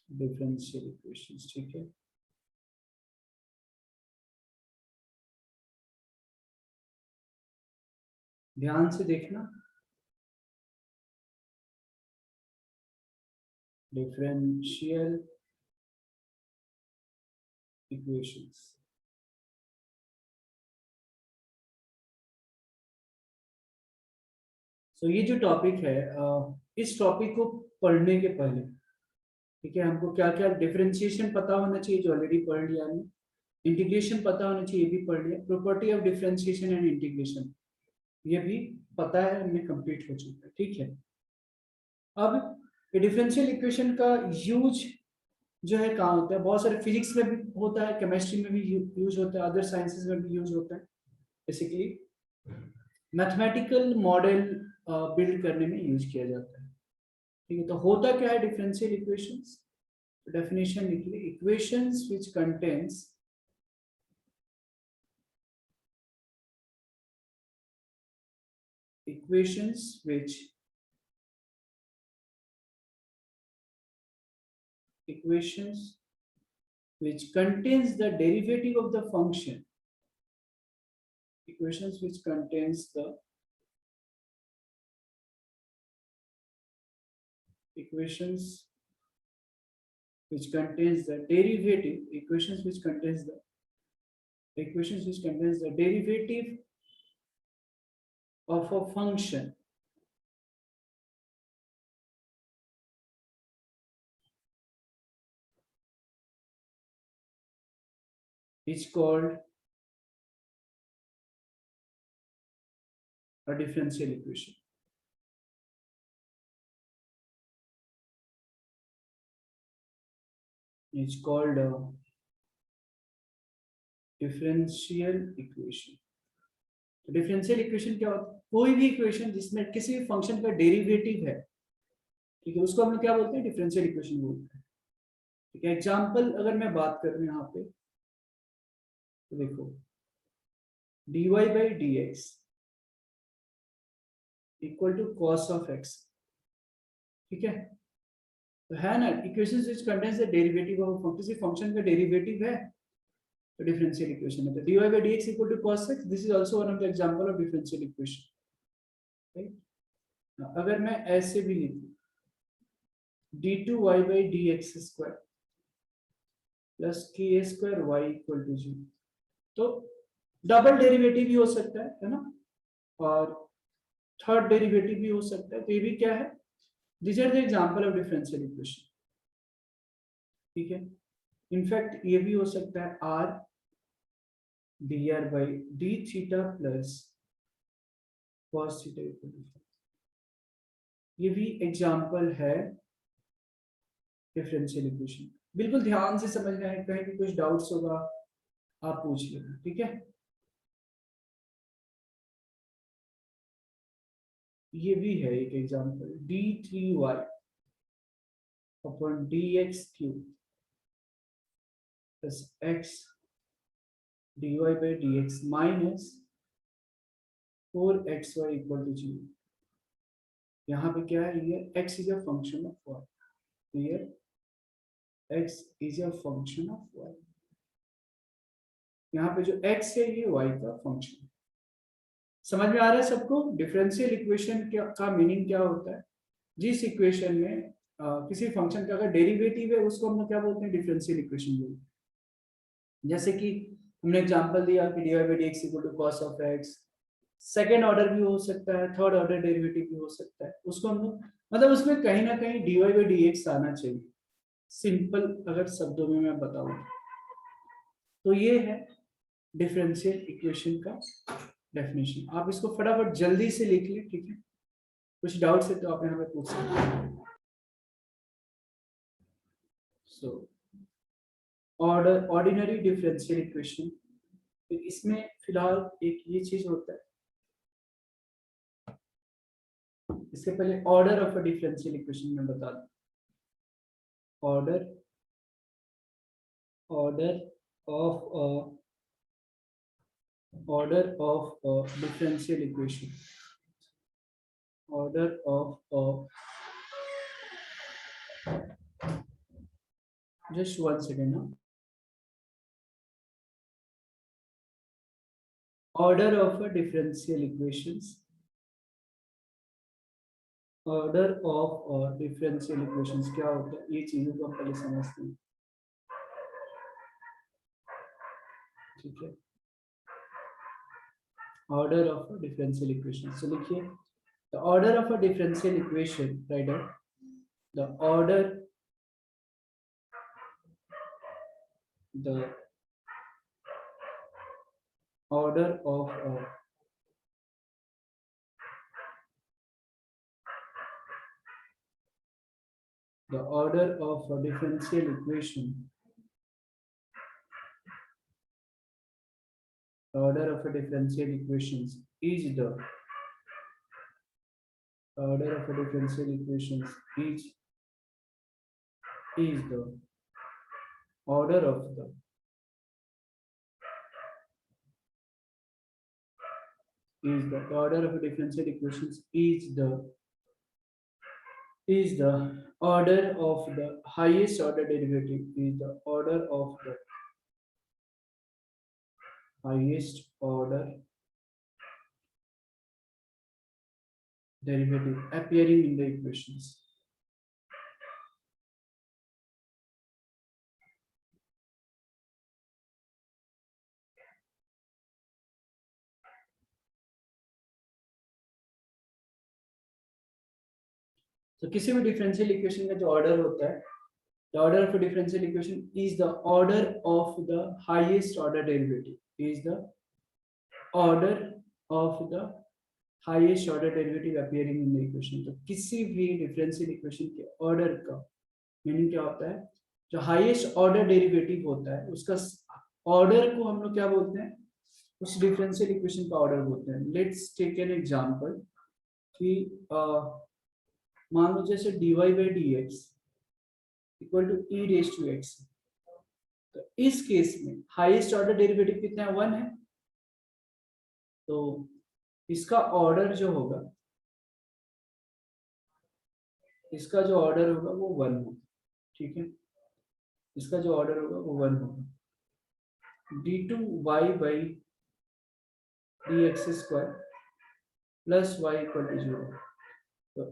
Differential equations, ठीक है। ध्यान से देखना, डिफरेंशियल इक्वेशंस। सो ये जो टॉपिक है, इस टॉपिक को पढ़ने के पहले, ठीक है, हमको क्या क्या डिफरेंशिएशन पता होना चाहिए, जो ऑलरेडी पढ़ लिया हमने। इंटीग्रेशन पता होना चाहिए, ये भी पढ़ लिया। Property of differentiation and integration, ये भी पता है, हमें कंप्लीट हो चुका है, ठीक है। अब डिफरेंशियल इक्वेशन का यूज जो है कहाँ होता है, बहुत सारे फिजिक्स में भी होता है, केमिस्ट्री में भी यूज होता है, अदर साइंसेस में भी यूज होता है। बेसिकली मैथमेटिकल मॉडल बिल्ड करने में यूज किया जाता है, ठीक है। तो होता क्या है डिफरेंशियल इक्वेशंस, डेफिनेशन लिखिए, equations which contains equations which contains the derivative of the function, equations which contains the equations which contains the derivative, equations which contains the derivative of a function is called a differential equation. It's called a differential equation. तो differential equation क्या होता है, कोई भी equation जिसमें किसी भी function का डेरिवेटिव है, ठीक है, उसको हम लोग क्या बोलते हैं, डिफरेंशियल इक्वेशन बोलते हैं, ठीक है। एग्जांपल अगर मैं बात करूं यहाँ पे, तो देखो dy by dx equal to cos of x, ठीक है। तो है ना, equations which contains the derivative of function, किसी फंक्शन का डेरिवेटिव है तो डिफरेंशियल इक्वेशन है। तो dy by dx equal to cos x, this is also one of the example of differential equation, right. अगर मैं ऐसे भी लिखूं d2y by dx square plus k square y equal to 0, तो डबल डेरिवेटिव भी हो सकता है ना, और थर्ड डेरिवेटिव भी हो सकता है। तो ये भी क्या है, this are the example of differential equation, ठीक है। इनफैक्ट ये भी हो सकता है r dr by d theta plus cos theta equal to, ये भी एग्जांपल है डिफरेंशियल इक्वेशन। बिल्कुल ध्यान से समझना है, कहीं भी कुछ डाउट्स होगा आप पूछ लेना, ठीक है। ये भी है एक example, d3y upon dx cube plus x dy by dx minus 4xy equal to 0। यहाँ पे क्या है, ये x is a function of y, here x is a function of y, यहाँ पे जो x है ये y का फंक्शन है। समझ में आ रहा है सबको डिफरेंशियल इक्वेशन का मीनिंग क्या होता है। जिस इक्वेशन में किसी फंक्शन का अगर डेरिवेटिव है उसको हम लोग क्या बोलते हैं, डिफरेंशियल इक्वेशन बोलते हैं। जैसे कि हमने एग्जांपल दिया कि dy by dx equal to cos of x, second order भी हो सकता है, थर्ड ऑर्डर डेरिवेटिव भी हो सकता है, उसको हम लोग मतलब उसमें कहीं ना कहीं dy by dx आना चाहिए। सिंपल अगर शब्दों में मैं बताऊं तो ये है डिफरेंशियल इक्वेशन का डेफिनेशन। आप इसको फटाफट जल्दी से लिख लें, ठीक है। कुछ डाउट्स है तो आप यहाँ पे पूछ सकते हैं। सो ऑर्डिनरी डिफरेंशियल इक्वेशन, इसमें फिलहाल एक ये चीज होता है, इसके पहले order of a differential equation में बता दूं। Order order of a differential equation, order of a just 1 second now. Order of a differential equations. Order of differential equations क्या होता है, ये चीजों को हम पहले समझते हैं, ठीक है। Order of differential equation, so लिखिए the order of a differential equation, write down the order of the order of a differential equation, the order of a differential equations is the order of a differential equations is the order of the order of a differential equations is the order of the highest order derivative, is the order of the highest order derivative appearing in the equations. तो किसी भी differential equation का जो order होता है, the order of a differential equation is the order of the highest order derivative, is the order of the highest order derivative appearing in the equation. तो किसी भी डिफरेंशियल इक्वेशन के order का meaning क्या होता है, जो हाईएस्ट ऑर्डर डेरिवेटिव होता है उसका ऑर्डर को हम लोग क्या बोलते हैं, उस डिफरेंशियल इक्वेशन का ऑर्डर बोलते हैं। लेट्स टेक एन एग्जांपल कि मान लो जैसे dy by dx equal to e raise to x, तो इस केस में हाईएस्ट ऑर्डर डेरिवेटिव कितना है, 1 है, तो इसका ऑर्डर जो होगा, इसका जो ऑर्डर होगा वो 1 होगा, ठीक है, इसका जो ऑर्डर होगा वो 1 होगा। d2y by dx square plus y equal to 0, तो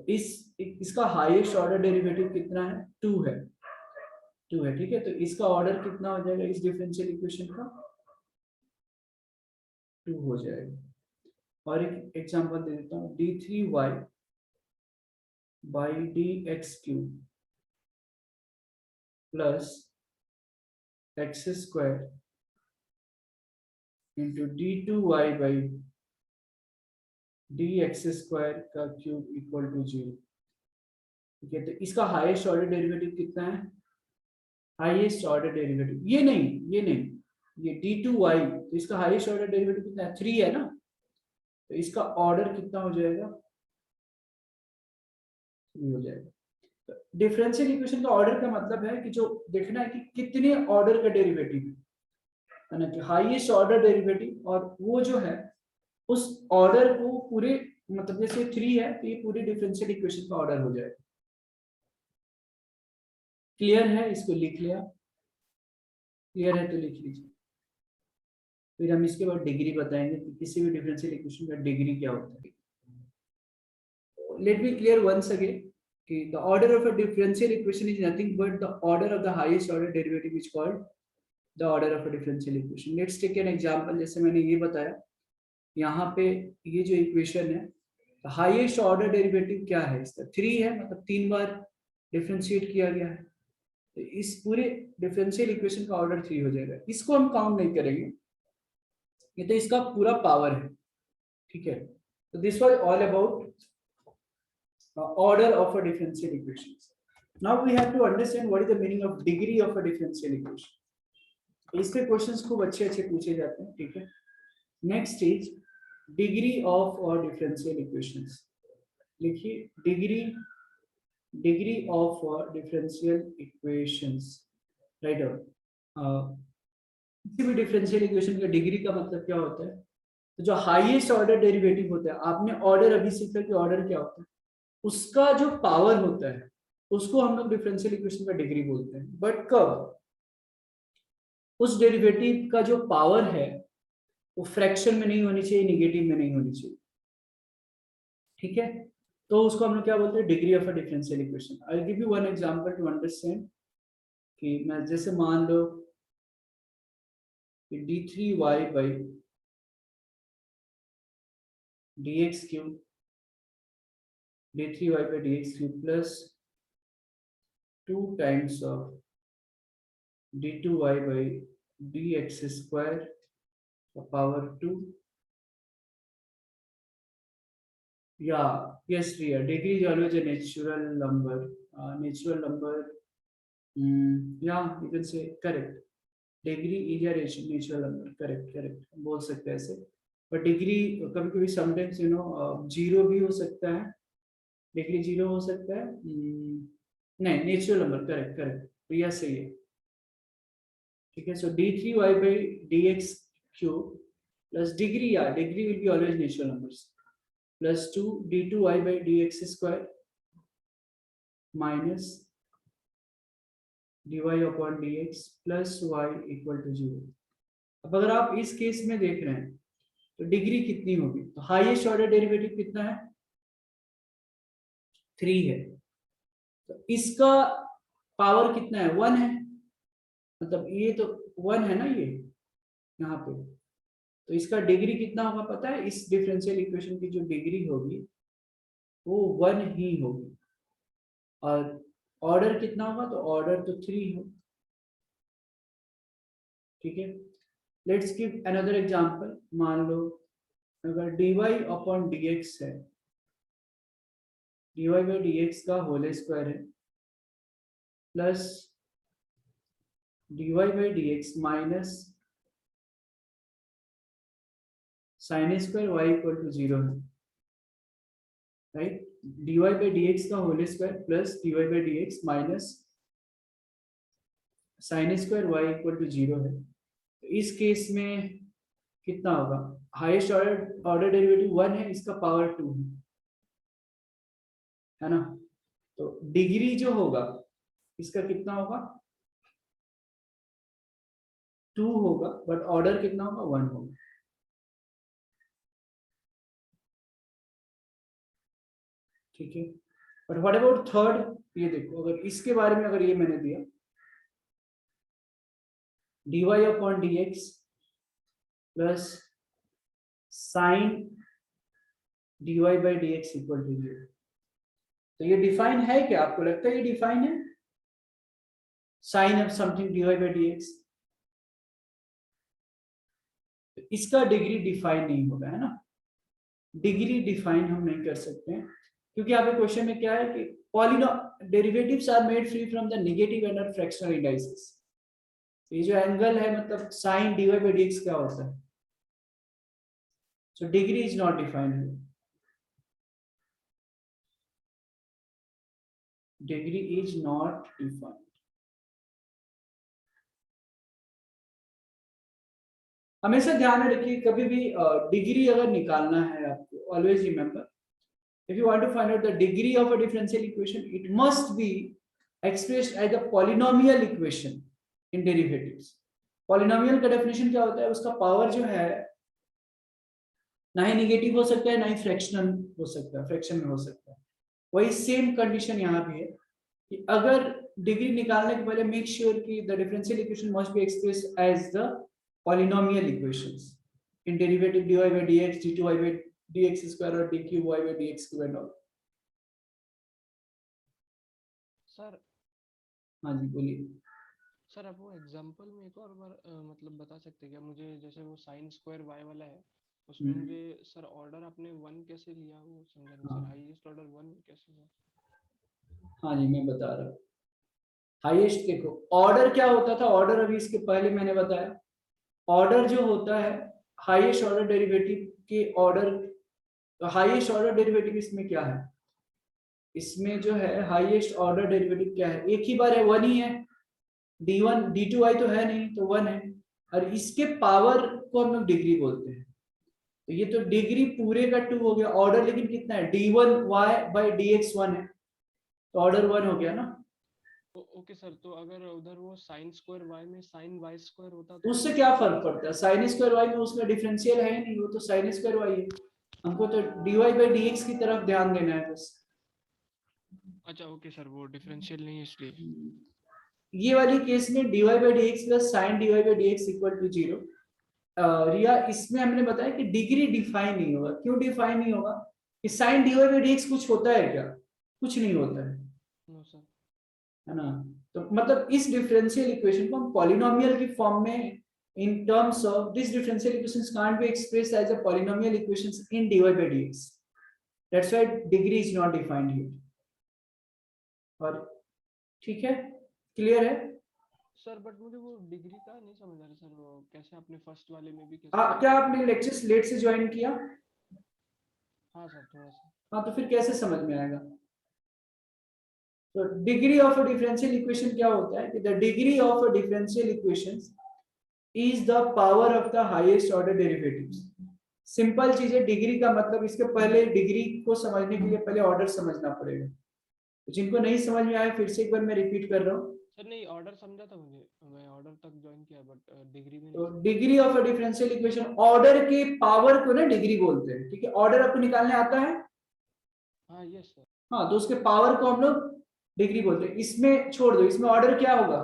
इसका हाईएस्ट ऑर्डर डेरिवेटिव कितना है, 2 है, ठीक है, तो इसका ऑर्डर कितना हो जाएगा इस डिफरेंशियल इक्वेशन का, 2 हो जाएगा। और एक एग्जांपल दे देता हूँ, d3y by dx cube plus x square into d2y by dx square का क्यूब इक्वल टू 0, ठीक है, तो इसका हाईएस्ट ऑर्डर डेरिवेटिव कितना है, हाईएस्ट ऑर्डर डेरिवेटिव ये नहीं ये d2y, तो इसका हाईएस्ट ऑर्डर डेरिवेटिव कितना है, 3 है ना, तो इसका ऑर्डर कितना हो जाएगा, 3 हो जाएगा। तो डिफरेंशियल इक्वेशन का ऑर्डर का मतलब है कि जो देखना है कि कितने ऑर्डर का डेरिवेटिव है ना, कि हाईएस्ट ऑर्डर डेरिवेटिव, और वो जो है उस ऑर्डर को पूरे, मतलब जैसे 3 है तो ये पूरे डिफरेंशियल इक्वेशन का ऑर्डर हो जाएगा। क्लियर है, इसको लिख लिया, क्लियर है तो लिख लीजिए, फिर हम इसके बाद डिग्री बताएंगे कि किसी भी डिफरेंशियल इक्वेशन का डिग्री क्या होता है। Let me clear once again कि the order of a differential equation is nothing but the order of the highest order derivative is called the order of a differential equation. Let's take an example, जैसे मैंने ये बताया, यहाँ पे ये जो equation है, हाईएस्ट ऑर्डर डेरिवेटिव क्या है इसका, 3 है, मतलब 3 बार डिफरेंशिएट किया गया है, तो इस पूरे डिफरेंशियल इक्वेशन का ऑर्डर 3 हो जाएगा। इसको हम काउंट नहीं करेंगे, ये तो इसका पूरा पावर है, ठीक है। तो this was all about order of a differential equations. Now we have to understand what is the meaning of degree of a differential equation. इसके क्वेश्चंस खूब अच्छे पूछे जाते हैं, ठीक है। नेक्स्ट इज डिग्री ऑफ और डिफरेंशियल इक्वेशंस। लिखिए degree of differential equations, right. किसी भी डिफरेंशियल इक्वेशन का डिग्री का मतलब क्या होता है, तो जो हाईएस्ट ऑर्डर डेरिवेटिव होता है, आपने ऑर्डर अभी सीखा कि ऑर्डर क्या होता है, उसका जो पावर होता है उसको हम लोग डिफरेंशियल इक्वेशन का डिग्री बोलते हैं। बट कब, उस डेरिवेटिव का जो पावर है वो फ्रैक्शन में नहीं होनी चाहिए, निगेटिव में नहीं होनी चाहिए, ठीक है। तो उसको हम लोग क्या बोलते हैं, degree of a differential equation. I will give you one example to understand कि मैं जैसे मान लो कि d3y by dx cube, d3y by dx cube plus 2 times of d2y by dx square power 2, yeah, yes Riya, degree is always a natural number, natural number, yeah, you can say correct, degree is a natural number, correct correct बोल सकते हैं ऐसे। पर degree कभी कभी sometimes you know zero भी हो सकता है, डिग्री जीरो हो सकता है, नहीं नेचुरल नंबर, करेक्ट करेक्ट, तो यह सही है, ठीक है। सो d3y by dx cube plus degree, yeah, degree will be always natural numbers, plus 2 d2y by dx square minus dy upon dx plus y equal to 0। अब अगर आप इस केस में देख रहे हैं तो डिग्री कितनी होगी, तो हाईएस्ट ऑर्डर डेरिवेटिव कितना है, 3 है, तो इसका पावर कितना है, 1 है, मतलब ये तो 1 है ना ये यहाँ पे, तो इसका डिग्री कितना होगा पता है, इस डिफरेंशियल इक्वेशन की जो डिग्री होगी वो 1 ही होगी, और ऑर्डर कितना होगा, तो ऑर्डर तो 3 हो, ठीक है। लेट्स गिव अनदर एग्जांपल, मान लो अगर dy अपॉन dx है, dy बाई dx का होल स्क्वायर है plus dy by dx minus sine square y equal to 0 है, राइट, dy बाई dx का whole square plus dy by dx minus sine square y equal to 0 है, तो इस case में कितना होगा, हाईएस्ट ऑर्डर डेरिवेटिव 1 है, इसका पावर 2 है ना, तो डिग्री जो होगा इसका कितना होगा, 2 होगा, बट ऑर्डर कितना होगा, 1 होगा, ठीक है। बट व्हाट अबाउट थर्ड, ये देखो अगर इसके बारे में अगर ये मैंने दिया dy upon dx plus sign dy by dx equal to 0, तो ये डिफाइन है क्या, आपको लगता है ये डिफाइन है, sine of something dy by dx, तो इसका डिग्री डिफाइन नहीं होगा, है ना, डिग्री डिफाइन हम नहीं कर सकते हैं, क्योंकि यहाँ पे क्वेश्चन में क्या है कि पॉलिनो derivatives are made free from the negative and fractional indices, ये जो एंगल है मतलब साइन dy बाई dx क्या होता है, so degree is not defined, degree is not defined. हमेशा ध्यान में रखिए, कभी भी डिग्री अगर निकालना है आपको, always remember if you want to find out the degree of a differential equation, it must be expressed as a polynomial equation in derivatives। polynomial का definition क्या होता है, उसका पावर जो है ना ही निगेटिव हो सकता है ना ही फ्रैक्शनल हो सकता है, फ्रैक्शन में हो सकता है, वही सेम कंडीशन यहाँ भी है कि अगर डिग्री निकालने के पहले मेक श्योर कि the differential equation must be expressed as the polynomial equations in derivative dy by dx, d2y by dx square और d3y by dx cube and all। Sir हाँ जी बोलिए। सर आप वो एग्जांपल में एक और बार मतलब बता सकते हैं क्या मुझे, जैसे वो साइन स्क्वायर y वाला है उसमें मुझे सर ऑर्डर आपने 1 कैसे लिया, वो समझा नहीं सर, हाईएस्ट ऑर्डर 1 कैसे हुआ। हाँ जी मैं बता रहा हूँ, हाईएस्ट देखो ऑर्डर क्या होता था, ऑर्डर अभी इसके पहले मैंने बताया, ऑर्डर जो होता है हाईएस्ट ऑर्डर डेरिवेटिव के ऑर्डर, हाईएस्ट ऑर्डर डेरिवेटिव इसमें क्या है, इसमें जो है हाईएस्ट ऑर्डर डेरिवेटिव क्या है, एक ही बार है, 1 ही है, d1 d2y तो है नहीं तो 1 है, और इसके पावर को हम लोग डिग्री बोलते हैं, तो ये तो डिग्री पूरे का 2 हो गया, ऑर्डर लेकिन कितना है, d1y by dx 1 है, तो ऑर्डर 1 हो गया ना, ओके सर, तो अगर उधर वो साइन स्क्वायर वाई में साइन वाई स्क्वायर होता तो उससे वो क्या कैसे फर्क ले पड़ता है? सकते? साइन स्क्वायर वाई में उसका डिफरेंशियल है ही नहीं, वो तो साइन स्क्वायर वाई है। हमको तो dy बाई dx की तरफ ध्यान देना है बस। अच्छा ओके सर, वो डिफरेंशियल नहीं है इसलिए। ये वाली केस में dy by dx plus sign dy by dx equal to 0। Riya, इसमें हमने बताया कि डिग्री डिफाइन नहीं होगा। क्यों डिफाइन नहीं होगा? कि साइन dy बाई dx कुछ होता है क्या? कुछ नहीं होता नो सर। है ना? तो मतलब इस डिफरेंशियल इक्वेशन को हम पॉलिनोमियल की फॉर्म में, in terms of this differential equations can't be expressed as a polynomial equations in dy by dx. That's why degree is not defined here. और ठीक है, क्लियर है? सर बट मुझे वो डिग्री का नहीं समझ आ रहा सर, वो कैसे आपने फर्स्ट वाले में भी कैसे क्या डिग्री आपने लेक्चर्स लेट से ज्वाइन किया? हाँ सर थोड़ा सा। हाँ, तो फिर कैसे समझ में आएगा? तो degree of a differential equation क्या होता है कि the degree of a differential equation is the power of the highest order derivatives. Simple चीज है डिग्री का मतलब। इसके पहले डिग्री को समझने के लिए पहले ऑर्डर समझना पड़ेगा। तो जिनको नहीं समझ में आया फिर से एक बार मैं रिपीट कर रहा हूँ। सर नहीं, ऑर्डर समझा था मुझे, मैं ऑर्डर तक ज्वाइन किया बट डिग्री में नहीं तो समझा। Degree of a differential equation, order के पावर को ना डिग्री बोलते हैं। ठीक है, ऑर्डर आपको निकालने आता है? हाँ यस सर। हाँ, तो उसके पावर को हम लोग डिग्री बोलते हैं। इसमें छोड़ दो, इसमें ऑर्डर क्या होगा?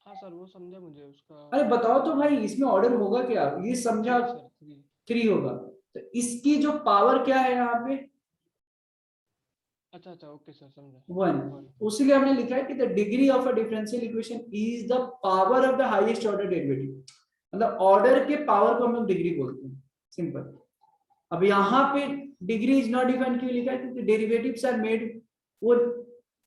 हाँ सर वो समझा मुझे उसका। अरे बताओ तो भाई, इसमें ऑर्डर होगा क्या? ये समझा। Three sir, three. 3 होगा। तो इसकी जो पावर क्या है यहाँ पे? अच्छा अच्छा ओके सर समझा। 1। वन। उसीलिए हमने लिखा है कि the degree of a differential equation is the power of the highest order derivative. मतलब ऑर्डर के पावर को हम लोग डिग्री बोलते हैं, सिंपल। अब यहाँ पे डिग्री इज नॉट डिफाइंड क्यों लिखा है? क्योंकि डेरिवेटिव्स आर मेड, वो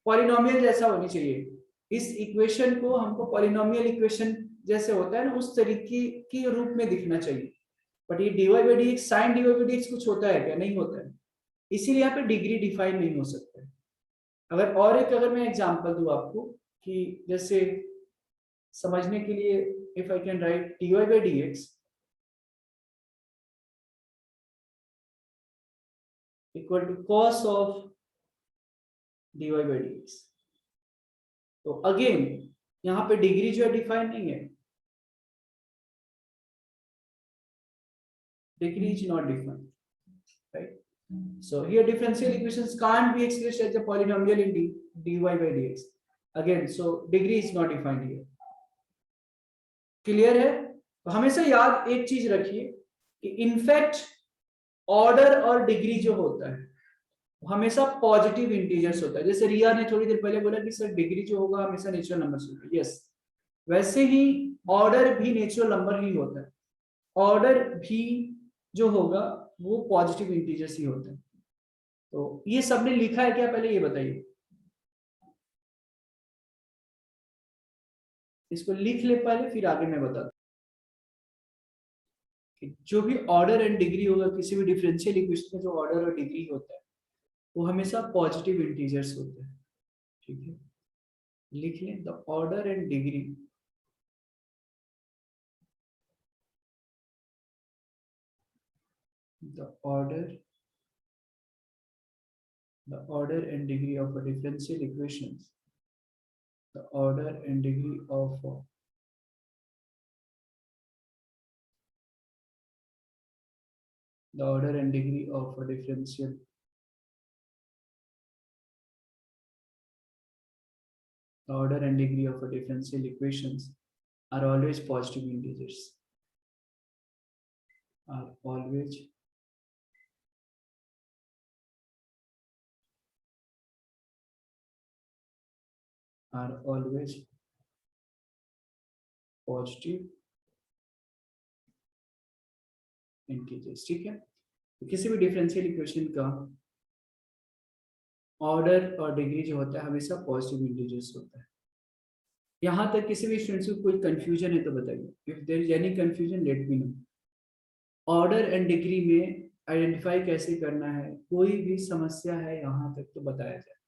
पॉलिनोमियल जैसा होनी चाहिए। इस इक्वेशन को हमको पॉलिनोमियल इक्वेशन जैसे होता है ना, उस तरीके के रूप में दिखना चाहिए। बट ये dy by dx, sine dy by dx कुछ होता है क्या? नहीं होता है। इसीलिए यहाँ पे डिग्री डिफाइन नहीं हो सकता है। अगर मैं एग्जांपल दूं आपको कि जैसे समझने के लिए, if I can write dy by dx equal to cos of dy by dx, तो अगेन यहाँ पे डिग्री जो है डिफाइन नहीं है। Degree is not defined, right? So here differential equations can't be expressed as a polynomial in dy by dx. Again, so degree is not defined here. Clear है? तो हमेशा याद एक चीज रखिए कि इनफैक्ट ऑर्डर और डिग्री जो होता है हमेशा पॉजिटिव इंटीजर्स होता है। जैसे रिया ने थोड़ी देर पहले बोला कि सर डिग्री जो होगा हमेशा नेचुरल नंबर से होगा। यस, वैसे ही ऑर्डर भी नेचुरल नंबर ही होता है। ऑर्डर भी जो होगा वो पॉजिटिव इंटीजर्स ही होता है। तो ये सबने लिखा है क्या, पहले ये बताइए। इसको लिख ले पहले, फिर आगे मैं बताता कि जो भी ऑर्डर एंड डिग्री होगा किसी भी डिफरेंशियल इक्वेशन में, जो ऑर्डर और डिग्री होता है वो हमेशा पॉजिटिव इंटीजर्स होते हैं। ठीक है, लिख लें the order and degree the order and degree of a differential equations, the order and degree of the order and degree of a differential the order and degree of a differential equations are always positive integers, are always positive integers। ठीक है, तो किसी भी differential equation का order और degree जो होता है हमेशा पॉजिटिव इंटीजर्स होता है। यहाँ तक किसी भी स्टूडेंट्स को कोई कंफ्यूजन है तो बताइए। If there is any confusion let me know. Order and degree में आइडेंटिफाई कैसे करना है, कोई भी समस्या है यहाँ तक तो बताया जाए।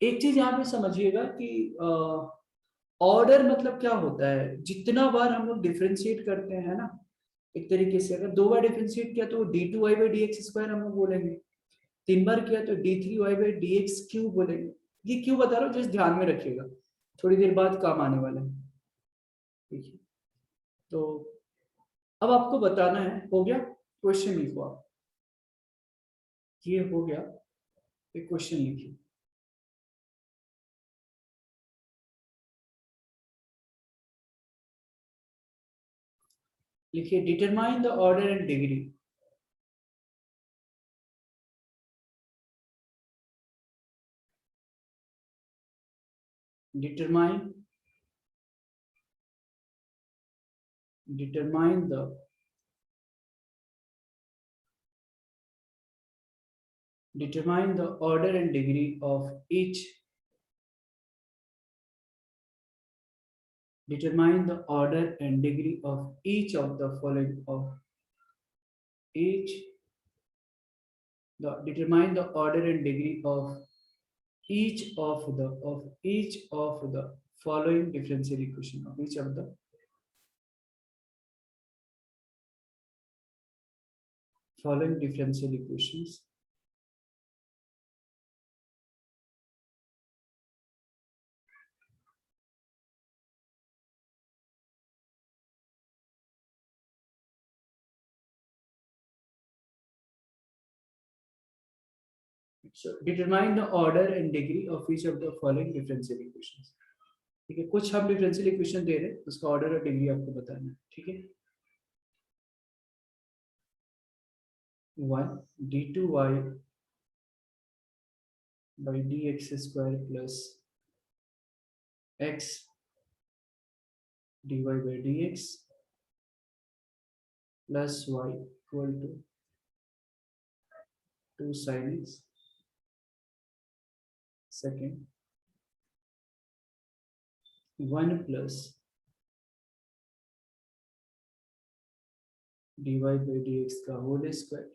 एक चीज यहाँ पे समझिएगा कि ऑर्डर मतलब क्या होता है। जितना बार हम लोग डिफरेंशिएट करते हैं ना, एक तरीके से अगर 2 बार डिफरेंशिएट किया तो dy बाई dx स्क्वायर हम लोग बोलेंगे। 3 बार किया तो d3y/dx क्यूब बोलेंगे। ये क्यों बता रहा हूँ, जस्ट ध्यान में रखिएगा, थोड़ी देर बाद काम आने वाला है। ठीक है, तो अब आपको बताना है, हो गया, क्वेश्चन लिखो आप, ये हो गया, एक क्वेश्चन लिखिए। लिखिए determine the order and degree. determine determine the determine the order and degree of each determine the order and degree of each of the following of each the determine the order and degree of each of the following differential equation of each of the following differential equations so determine the order and degree of each of the following differential equations। ठीक है, कुछ हम differential equation दे रहे हैं, उसका order और degree आपको बताना है। ठीक है, 1 d2y by dx square plus x dy by dx plus y equal to 2 sin x। Second, 1 plus dy by dx का होल स्क्वायर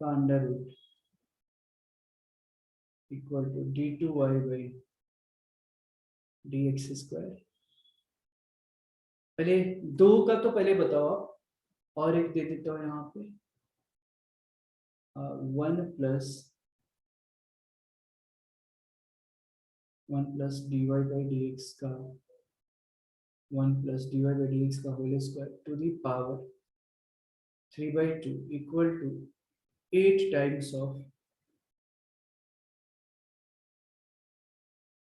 का under root equal to d2y by dx square. पहले दो का तो पहले बताओ आप, और एक दे देता हूँ यहाँ पे 1 plus dy by dx का 1 plus dy by dx का whole square to the power 3/2 equal to 8 times of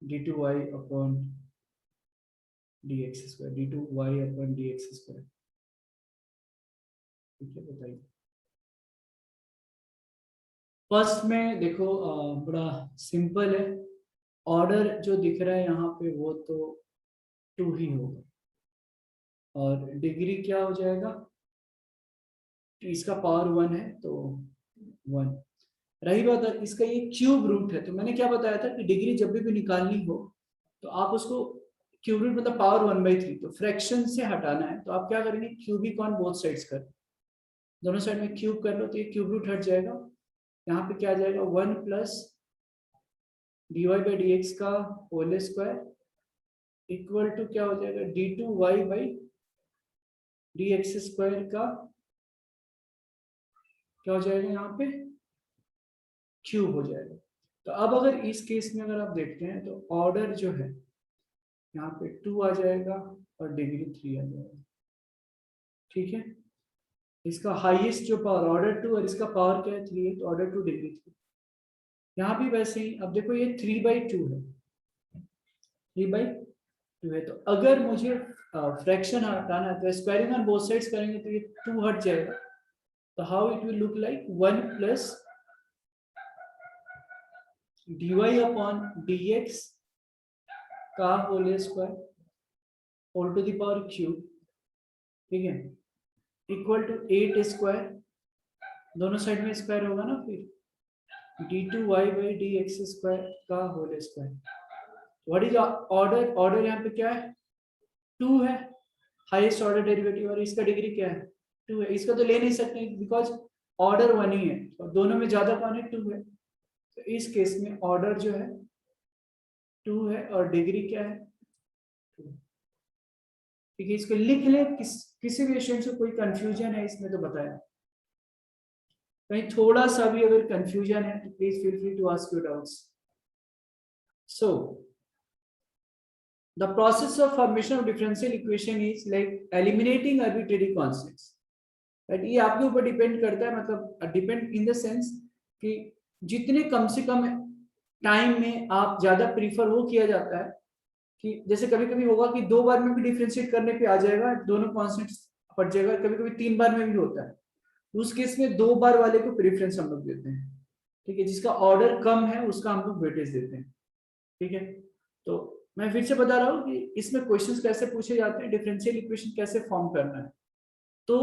d2y upon dx square, d2y upon dx square. ठीक है, बताइए। फर्स्ट में देखो बड़ा सिंपल है, ऑर्डर जो दिख रहा है यहाँ पे वो तो 2 ही होगा, और डिग्री क्या हो जाएगा, इसका पावर 1 है तो 1। रही बात है इसका, ये क्यूब रूट है, तो मैंने क्या बताया था कि डिग्री जब भी निकालनी हो तो आप उसको क्यूब रूट मतलब पावर 1/3, तो फ्रैक्शन से हटाना है तो आप क्या करेंगे, क्यूबिक ऑन बोथ साइड्स कर, दोनों साइड में क्यूब कर लो तो ये क्यूब रूट हट जाएगा। यहाँ पे क्या आ जाएगा, 1 प्लस dy बाई dx का होल स्क्वायर इक्वल टू क्या हो जाएगा, d2y बाई dx स्क्वायर का क्या हो जाएगा, यहाँ पे क्यूब हो जाएगा। तो अब अगर इस केस में अगर आप देखते हैं तो ऑर्डर जो है यहाँ पे 2 आ जाएगा और डिग्री 3 आ जाएगा। ठीक है, इसका हाईएस्ट जो पावर ऑर्डर 2 और इसका पावर क्या है 3 है, तो ऑर्डर 2 डिग्री 3। यहाँ भी वैसे ही, अब देखो ये 3/2 है, 3/2 है, तो अगर मुझे फ्रैक्शन हटाना है तो स्क्वायरिंग ऑन बोथ साइड्स करेंगे तो ये 2 हट जाएगा, तो how it will look like 1 plus dy upon dx का whole square whole to the power cube. ठीक है, इक्वल टू 8 स्क्वायर, दोनों साइड में स्क्वायर होगा ना, फिर d2y बाई dx स्क्वायर का whole square. What is order, order यहाँ पे क्या है 2 है, हाईएस्ट ऑर्डर डेरिवेटिव, और इसका डिग्री क्या है 2 है, इसका तो ले नहीं सकते बिकॉज ऑर्डर 1 ही है और दोनों में ज्यादा कौन है 2 है, तो इस केस में ऑर्डर जो है 2 है और डिग्री क्या है 2। ठीक है, इसको लिख ले, किसी भी स्टूडेंट से कोई कंफ्यूजन है इसमें तो बताया। कहीं थोड़ा सा भी अगर कंफ्यूजन है तो please feel free to ask your doubts. So the process of formation of differential equation is like eliminating arbitrary constants. Right? ये आपके ऊपर डिपेंड करता है, मतलब डिपेंड इन द सेंस कि जितने कम से कम टाइम में आप ज्यादा प्रीफर वो किया जाता है कि जैसे कभी कभी होगा कि 2 बार में भी डिफरेंशिएट करने पे आ जाएगा, दोनों कॉन्स्टेंट्स पड़ जाएगा, कभी कभी 3 बार में भी होता है. उस केस में 2 बार वाले को प्रेफरेंस हम लोग देते हैं. ठीक है, जिसका ऑर्डर कम है उसका हम लोग वेटेज देते हैं. ठीक है, तो मैं फिर से बता रहा हूँ कि इसमें क्वेश्चंस कैसे पूछे जाते हैं, डिफरेंशियल इक्वेशन कैसे फॉर्म करना है. तो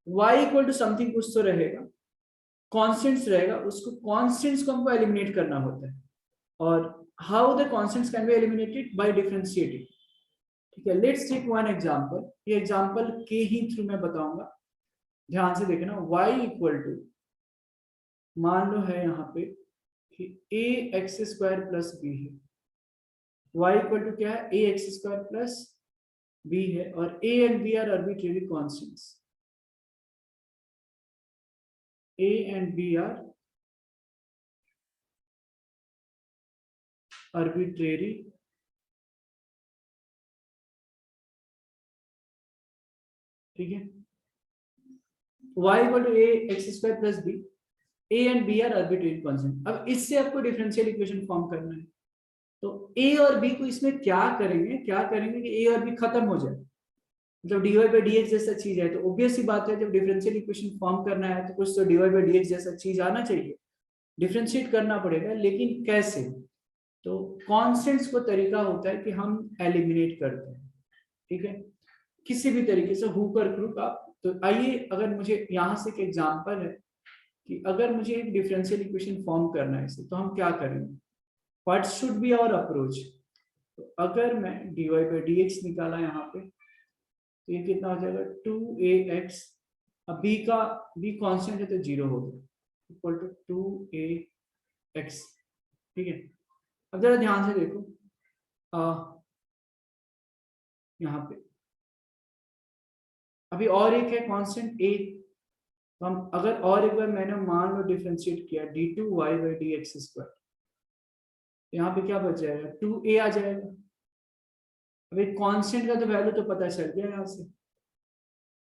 y इक्वल टू समथिंग कुछ तो रहेगा, कॉन्स्टेंट्स रहेगा, उसको कॉन्स्टेंट्स को हमको एलिमिनेट करना होता है. और how the constants can be eliminated bye differentiating. ठीक है, लेट्स टेक वन एग्जांपल. ये एग्जांपल के ही थ्रू मैं बताऊंगा, ध्यान से देखना. y इक्वल टू मान लो है यहाँ पे कि a x square plus b है. y इक्वल टू क्या है, a x square plus b है, और a and b are arbitrary constants. a and b are arbitrary ठीक है. y equal to a x square plus b, a and b are arbitrary constant. अब इससे आपको differential equation form करना है. तो a और b को इसमें क्या करेंगे कि a और b खत्म हो जाए, मतलब dy by dx जैसा चीज है. तो ऑब्वियस सी बात है, जब डिफरेंशियल इक्वेशन फॉर्म करना है तो कुछ तो dy by dx जैसा चीज आना चाहिए, डिफरेंशिएट करना पड़ेगा. लेकिन कैसे? तो कॉन्स्टेंट्स को तरीका होता है कि हम एलिमिनेट करते हैं. ठीक है, किसी भी तरीके से हुक और क्रुक आप. तो आइए, अगर मुझे यहाँ से एक एग्जांपल है कि अगर मुझे एक डिफरेंशियल इक्वेशन फॉर्म करना है इसे, तो हम क्या करेंगे, what should be our approach. तो अगर मैं dy by dx निकाला यहाँ पे, तो ये कितना हो जाएगा 2ax. अब b कांस्टेंट है तो 0 हो गया, इक्वल टू 2ax. ठीक है, अब जरा ध्यान से देखो यहाँ पे अभी और एक है कांस्टेंट a. तो हम अगर और एक बार मैंने मान लो डिफरेंशिएट किया d2y by dx स्क्वायर, यहाँ पे क्या बच जाएगा, 2a आ जाएगा. अब एक कांस्टेंट का तो वैल्यू तो पता चल गया यहाँ से,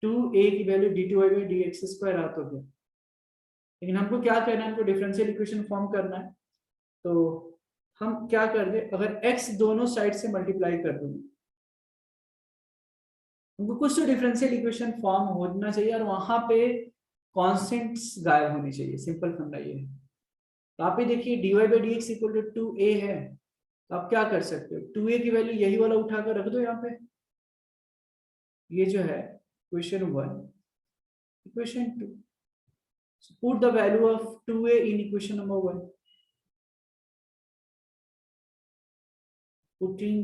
2a की value d2y by dx square आ तो गया. लेकिन हमको क्या करना है, हमको डिफरेंशियल इक्वेशन फॉर्म करना है. तो हम क्या कर दे, अगर x दोनों साइड से मल्टीप्लाई कर दूंगा, हमको कुछ तो डिफरेंशियल इक्वेशन फॉर्म होना चाहिए, और वहां पे कॉन्स्टेंट्स गायब होनी चाहिए. सिंपल फंडा ये है. तो आप ही देखिए dy by dx equal to 2a है, तो आप क्या कर सकते हो, 2a की वैल्यू यही वाला उठाकर रख दो यहाँ पे. ये जो है equation 1, equation 2. So put the value of 2a in equation number 1. Putting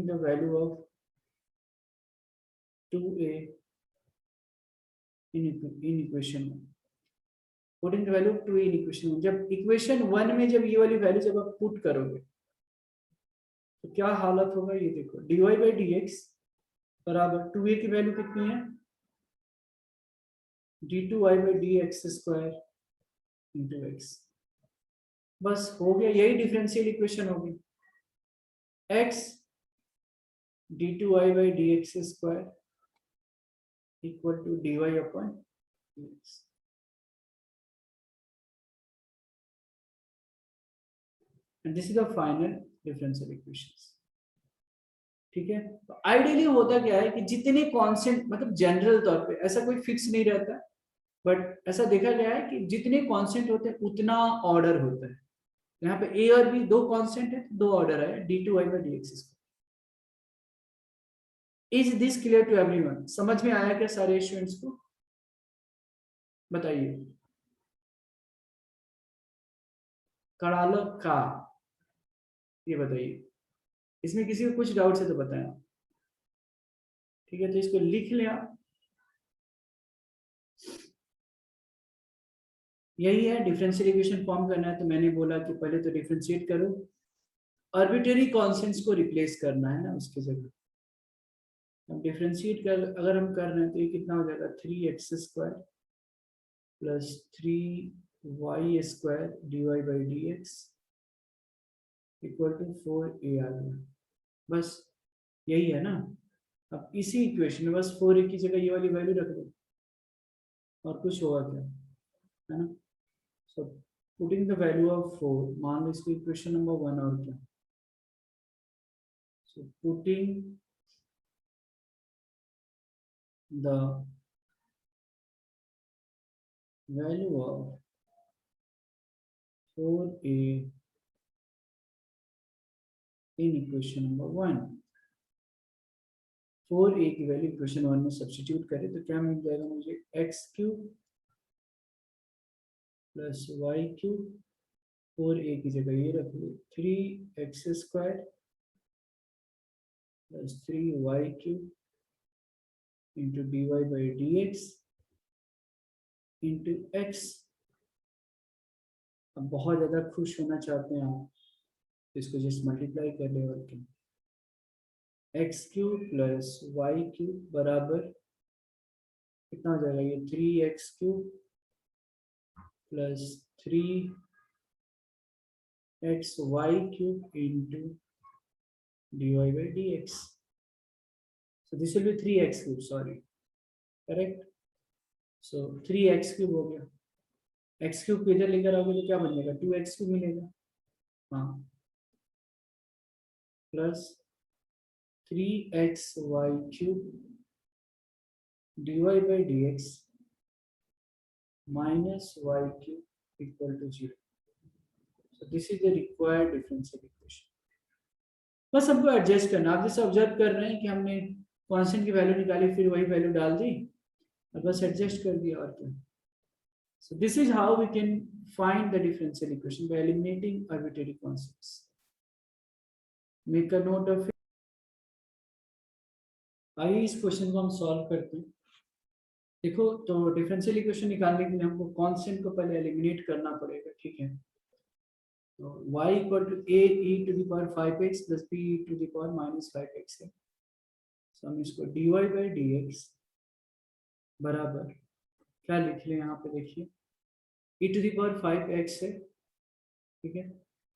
the value of 2a in equation 1. Putting the value of 2a in equation 1. जब equation 1 में जब ये वाली वैल्यू जब आप पुट करोगे तो क्या हालत होगा, ये देखो dy by dx बराबर 2a की वैल्यू कितनी है, d2y by dx square into x. बस हो गया, यही डिफरेंशियल इक्वेशन होगी. x d2y by dx square equal to dy upon dx. And this is the final differential equations. ठीक है, तो आइडियली होता क्या है कि जितने कांस्टेंट, मतलब जनरल तौर पे ऐसा कोई फिक्स नहीं रहता, बट ऐसा देखा गया है कि जितने कांस्टेंट होते हैं उतना ऑर्डर होता है. यहाँ पे a और b दो कांस्टेंट है, दो ऑर्डर है d2y by dx square. Is this clear to everyone? समझ में आया क्या सारे स्टूडेंट्स को? बताइए. कड़ाल का, ये बताइए, इसमें किसी को कुछ डाउट है तो बताएं. ठीक है, तो इसको लिख लिया. यही है, डिफरेंशियल इक्वेशन फॉर्म करना है. तो मैंने बोला कि पहले तो डिफरेंशिएट करो, आर्बिट्रेरी कांस्टेंट्स को रिप्लेस करना है ना उसकी जगह. अब डिफरेंशिएट कर अगर हम कर रहे हैं तो ये कितना हो जाएगा 3x² plus 3y² dy/dx equal to 4a आ गया। बस यही है ना। अब इसी इक्वेशन में बस 4a की जगह ये वाली वैल्यू रख दो और कुछ होगा क्या, है ना। So putting the value of 4, मान लो इसको इक्वेशन नंबर 1 और क्या। So putting the value of 4a in equation number 1, 4a की वैल्यू इक्वेशन 1 में सब्स्टिट्यूट करें तो क्या मिल जाएगा मुझे, x³ प्लस y³ 4a की जगह ये रख लो 3x² plus 3y³ into dy/dx into x। अब बहुत ज्यादा खुश होना चाहते हैं आप तो इसको जस्ट मल्टीप्लाई कर ले और क्या, x³ प्लस y³ बराबर कितना हो जाएगा, ये 3x³ plus 3xy³ into dy/dx। So this will be 3x³, sorry, correct। So 3x³ हो गया, x³ को इधर लेकर आओगे तो क्या बन जाएगा, 2x³ मिलेगा, हाँ, plus 3xy³ dy/dx minus y³ equal to 0। So this is the required differential equation। बस हमको एडजस्ट करना, आप जैसे ऑब्जर्व कर रहे हैं कि हमने कांस्टेंट की वैल्यू निकाली फिर वही वैल्यू डाल दी और बस एडजस्ट कर दिया और क्या। So this is how we can find the differential equation by eliminating arbitrary constants। Make a note of it। आइए इस क्वेश्चन को हम सॉल्व करते हैं। देखो तो डिफरेंशियल इक्वेशन निकालने के लिए हमको कांस्टेंट को पहले एलिमिनेट करना पड़ेगा, ठीक है। तो y equal to a e to the power 5x plus b e to the power minus 5x है। तो हम इसको dy/dx बराबर क्या लिख लें, यहाँ पे देखिए e to the power 5x है, ठीक है।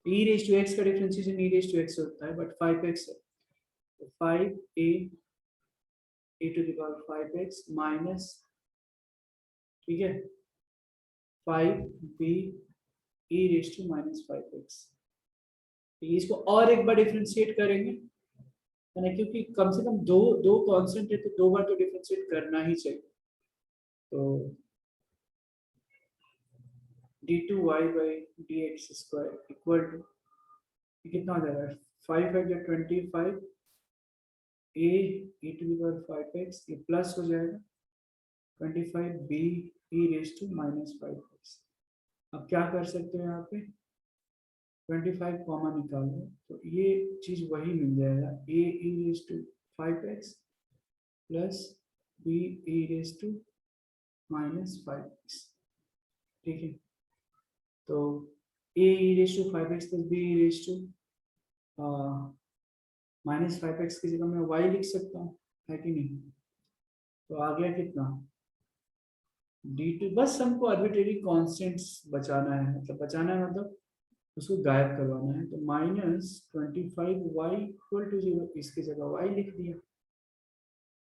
e रेज टू x का differentiation e raise to x होता है बट 5x है, तो 5a e to the power 5x minus, ठीक है, 5b e raise to minus 5x। इसको और एक बार डिफरेंशिएट करेंगे, है ना, क्योंकि कम से कम दो दो कांस्टेंट है तो दो बार तो डिफरेंशिएट करना ही चाहिए। तो d2y/dx² इक्वल टू कितना हो जाएगा, 5×25 a e to the power 5x, ये प्लस हो जाएगा 25b e raise to minus 5x। अब क्या कर सकते हो, यहाँ पे 25 कॉमन निकालो तो ये चीज वही मिल जाएगा, a e raise to 5x plus b e raise to minus 5x, ठीक है। तो a e raise to 5x plus b e raise to minus 5x की जगह मैं y लिख सकता हूँ, है कि नहीं। तो आ गया कितना d2, बस हमको आर्बिट्रेरी कांस्टेंट्स बचाना है, मतलब बचाना है मतलब उसको गायब करवाना है। तो -25y इक्वल टू 0, इसकी जगह y लिख दिया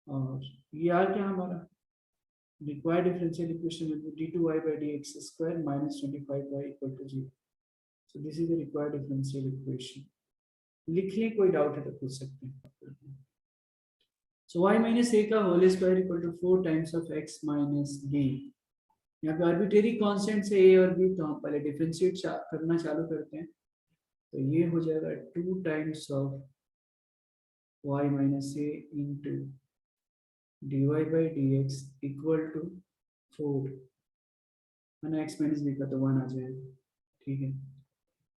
और ये आ गया हमारा required differential equation will be d2y/dx² minus 25y equal to 0। So this is the required differential equation। लिख लें, कोई डाउट है तो पूछ सकते हैं। So y minus a का whole square equal to 4 times of x minus b। यहाँ पे आर्बिट्रेरी कांस्टेंट से a और b, तो हम पहले डिफरेंशिएट करना चालू करते हैं। तो ये हो जाएगा 2 times of y minus a into dy/dx equal to 4, है ना, x माइनस b का तो 1 आ जाएगा, ठीक है।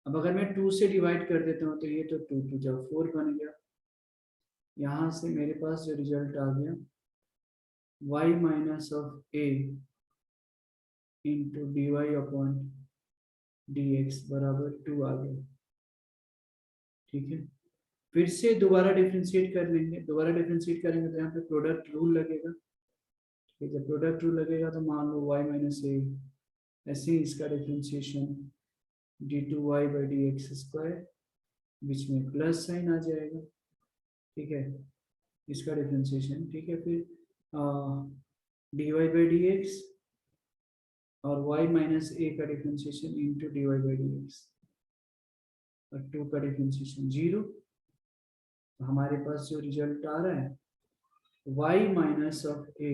अब अगर मैं 2 से डिवाइड कर देता हूँ तो ये तो 2 2 जब 4 बन गया, यहाँ से मेरे पास जो रिजल्ट आ गया y minus of a into dy upon dx बराबर 2 आ गया, ठीक है। फिर से दोबारा डिफरेंशिएट कर लेंगे, दोबारा डिफरेंशिएट करेंगे तो यहाँ पे प्रोडक्ट रूल लगेगा। ठीक है, प्रोडक्ट रूल लगेगा तो मान लो y माइनस ए, ऐसे ही इसका डिफरेंशिएशन d2y/dx², बीच में प्लस साइन आ जाएगा। ठीक है, इसका डिफरेंशिएशन। ठीक है, फिर dy/dx और y माइनस ए का डिफरेंशिएशन इंटू dy/dx और 2 का डिफरेंशिएशन 0। तो हमारे पास जो रिजल्ट आ रहा है y minus of a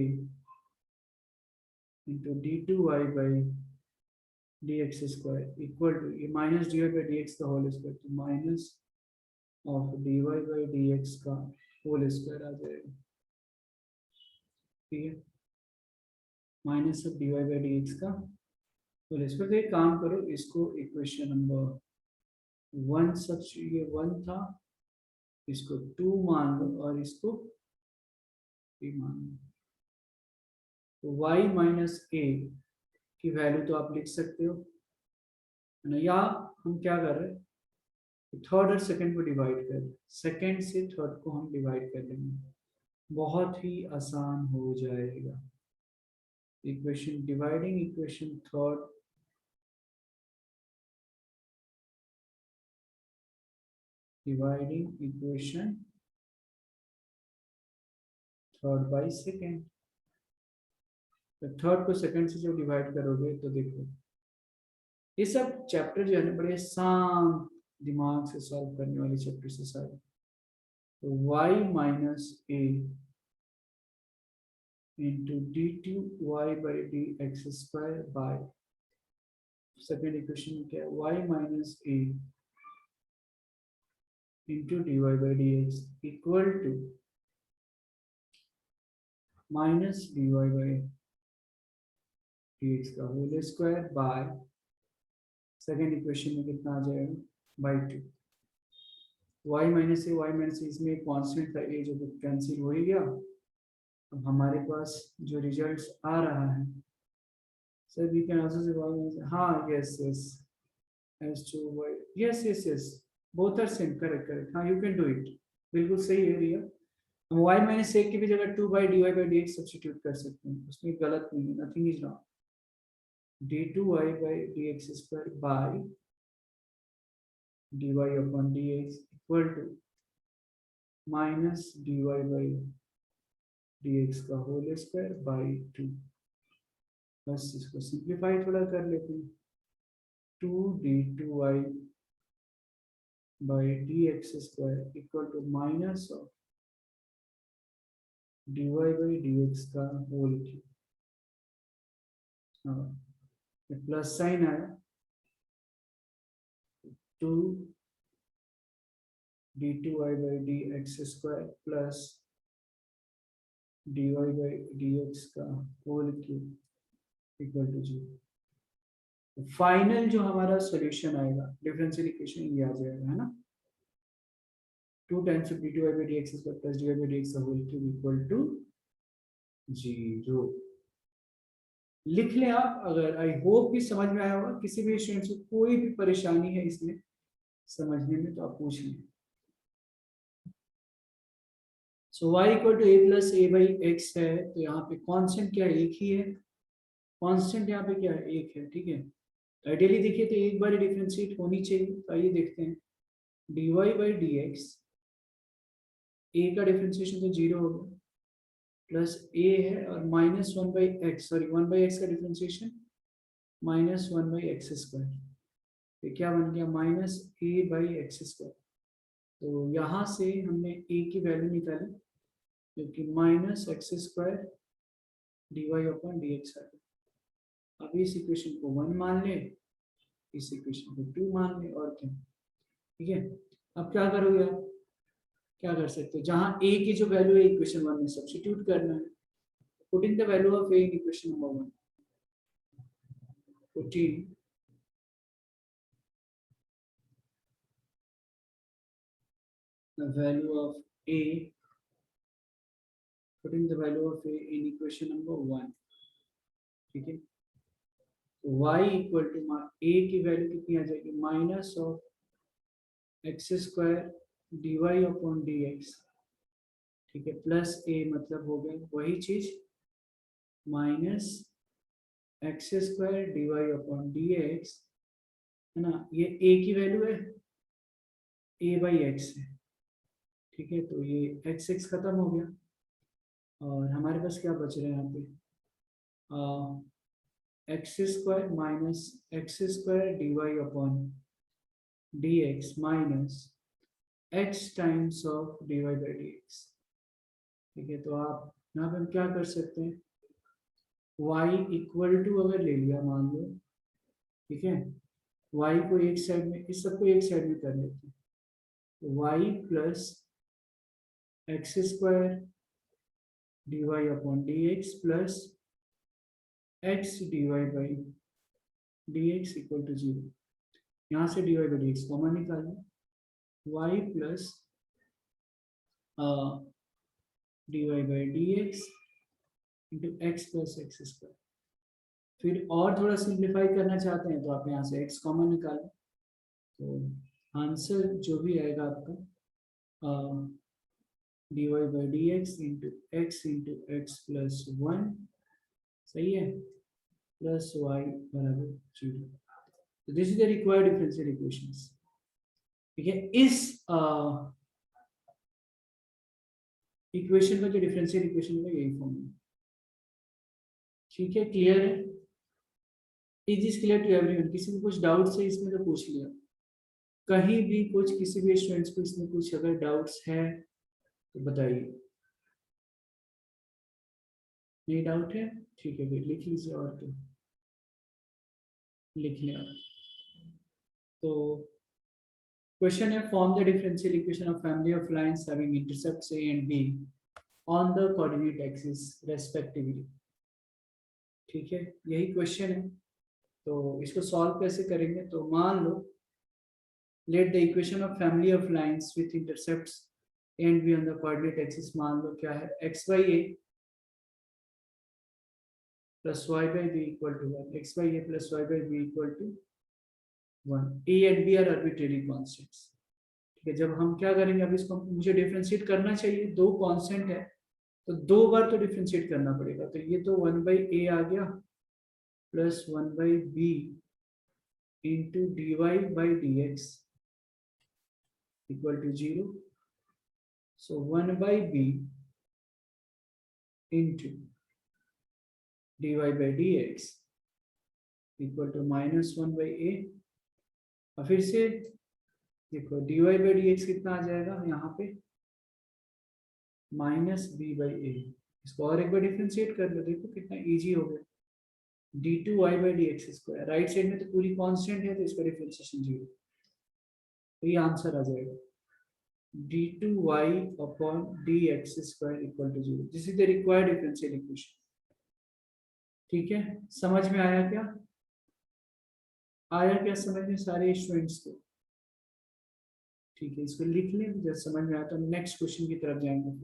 into d2y/dx² equal to, ये माइनस dy/dx का होल स्क्वायर, तो माइनस ऑफ dy/dx का होल स्क्वायर आ जाएगा। ठीक है, माइनस ऑफ dy/dx का होल स्क्वायर। तो एक काम करो, इसको इक्वेशन नंबर 1 ये 1 था, इसको 2 मान लो और इसको 3 मान लो। तो y माइनस ए की वैल्यू तो आप लिख सकते हो, है ना, या हम क्या कर रहे हैं, थर्ड और सेकंड को डिवाइड कर रहे हैं, सेकंड से थर्ड को हम डिवाइड कर लेंगे, बहुत ही आसान हो जाएगा। Equation dividing equation third dividing equation third by second. तो थर्ड को सेकंड से जब डिवाइड करोगे तो देखो ये सब चैप्टर जो है ना बड़े शांत दिमाग से सॉल्व करने वाले चैप्टर से सारे। तो y minus A into d2y/dx² by, second equation में क्या है, y minus A into dy/dx equal to minus dy/dx का whole square by, second equation में कितना आ जाएगा, बाई 2। y माइनस ए इसमें एक कांस्टेंट था a जो कैंसिल हो ही गया। अब हमारे पास जो रिजल्ट्स आ रहा है, sir we can also say y minus, हाँ yes yes s2y, yes yes yes, both are same, correct correct, हाँ यू कैन डू इट, बिल्कुल सही है रिया। हम y माइनस ए की भी जगह 2/dy/dx सब्स्टिट्यूट कर सकते हैं, उसमें गलत नहीं है, nothing is wrong. d2y/dx² by dy/dx equal to minus dy/dx का होल स्क्वायर बाई 2। बस इसको सिंप्लीफाई थोड़ा कर लेते हैं, 2d2y/dx² equal to minus of dy/dx का होल क्यूब। हाँ, प्लस साइन आया, 2d2y/dx² प्लस dy/dx का whole cube equal to 0। Final जो हमारा सॉल्यूशन आएगा डिफरेंशियल इक्वेशन ये आ जाएगा, है ना, 2 times of d2y/dx² plus dy/dx का होल क्यूब इक्वल टू 0। लिख लें आप, अगर आई होप कि समझ में आया होगा। किसी भी स्टूडेंट को कोई भी परेशानी है इसमें समझने में तो आप पूछ लें। So y equal to a plus a/x है, तो यहाँ पे कांस्टेंट क्या है, एक ही है, कांस्टेंट यहाँ पे क्या है, एक है। ठीक है, आइडियली देखिए तो एक बार डिफरेंशिएट होनी चाहिए, तो आइए देखते हैं, dy/dx, a का डिफरेंशिएशन तो 0 होगा, प्लस a है और माइनस 1/x, सॉरी 1/x का डिफरेंशिएशन माइनस 1/x², ये क्या बन गया, माइनस a/x²। तो यहाँ से हमने a की वैल्यू निकाली, क्योंकि माइनस x² dy/dx है। अब इस इक्वेशन को 1 मान ले, इस इक्वेशन को 2 मान ले, और क्या। ठीक है, अब क्या करोगे आप, क्या कर सकते हो, जहां a की जो वैल्यू है इक्वेशन 1 में सब्स्टिट्यूट करना है, putting the value of a in equation number 1, putting the value of a, putting the value of a in equation number 1। ठीक है, y इक्वल टू a की वैल्यू कितनी आ जाएगी, minus of x² d y upon d x, ठीक है, plus a मतलब हो गया वही चीज minus x square d y upon d x, है ना, ये ए की वैल्यू है, ए बाई एक्स है, ठीक है, तो ये एक्स एक्स खत्म हो गया और हमारे पास क्या बच रहा है यहाँ पे, x square minus x square d y upon d x minus x times of d y by d x, ठीक है, तो आप यहाँ पे हम क्या कर सकते हैं, y इक्वल टू अगर ले लिया मान लो, ठीक है, y को एक साइड में, इस सबको एक साइड में कर लेते हैं, तो y plus x square d y upon d x plus x d y by d x equal to 0, यहाँ से d y by d x common निकालना, y plus d y by d x into x plus x square, फिर और थोड़ा simplify करना चाहते हैं तो आप यहाँ से x कॉमन निकालें, तो आंसर जो भी आएगा आपका d y by d x into x plus 1, सही है, प्लस वाई बराबर 0, तो this is the required differential equations, ठीक है, इस इक्वेशन का जो डिफरेंशियल इक्वेशन का यही फॉर्म है, ठीक है, क्लियर है, is this clear to everyone, किसी को कुछ डाउट्स है इसमें तो पूछ लिया, कहीं भी कुछ किसी भी स्टूडेंट्स को इसमें कुछ अगर डाउट्स है तो बताइए, नहीं डाउट है, ठीक है, फिर लिख लीजिए, और तो लिख लें आप, तो क्वेश्चन है, form the differential equation of family of lines having intercepts a and b on the coordinate axis respectively, ठीक है, यही क्वेश्चन है, तो इसको सॉल्व कैसे करेंगे, तो मान लो let the equation of family of lines with intercepts a and b on the coordinate axis, मान लो क्या है, x by a plus y by b equal to 1, x by a plus y by b equal to 1, a and b are arbitrary constants, ठीक है, जब हम क्या करेंगे, अब इसको मुझे डिफरेंशिएट करना चाहिए, दो कांस्टेंट है तो दो बार तो डिफरेंशिएट करना पड़ेगा, तो ये तो 1 बाई ए आ गया plus 1 by b into d y by d x equal to 0, so 1 by b into d y by d x equal to minus 1 by a, और फिर से देखो d y by d x कितना आ जाएगा यहाँ पे, माइनस बी बाई ए, इसको और एक बार डिफरेंशिएट कर लो, देखो कितना इजी हो गया, d two y by d x square, right side में तो पूरी कांस्टेंट है तो इसका डिफरेंशिएशन 0, तो ये आंसर आ जाएगा d two y upon d x square equal to 0, this is the required differential equation, ठीक है, समझ में आया क्या, आया क्या समझ में सारे स्टूडेंट्स को, ठीक है, इसको लिख लें, जब समझ में आया तो नेक्स्ट क्वेश्चन की तरफ जाएंगे,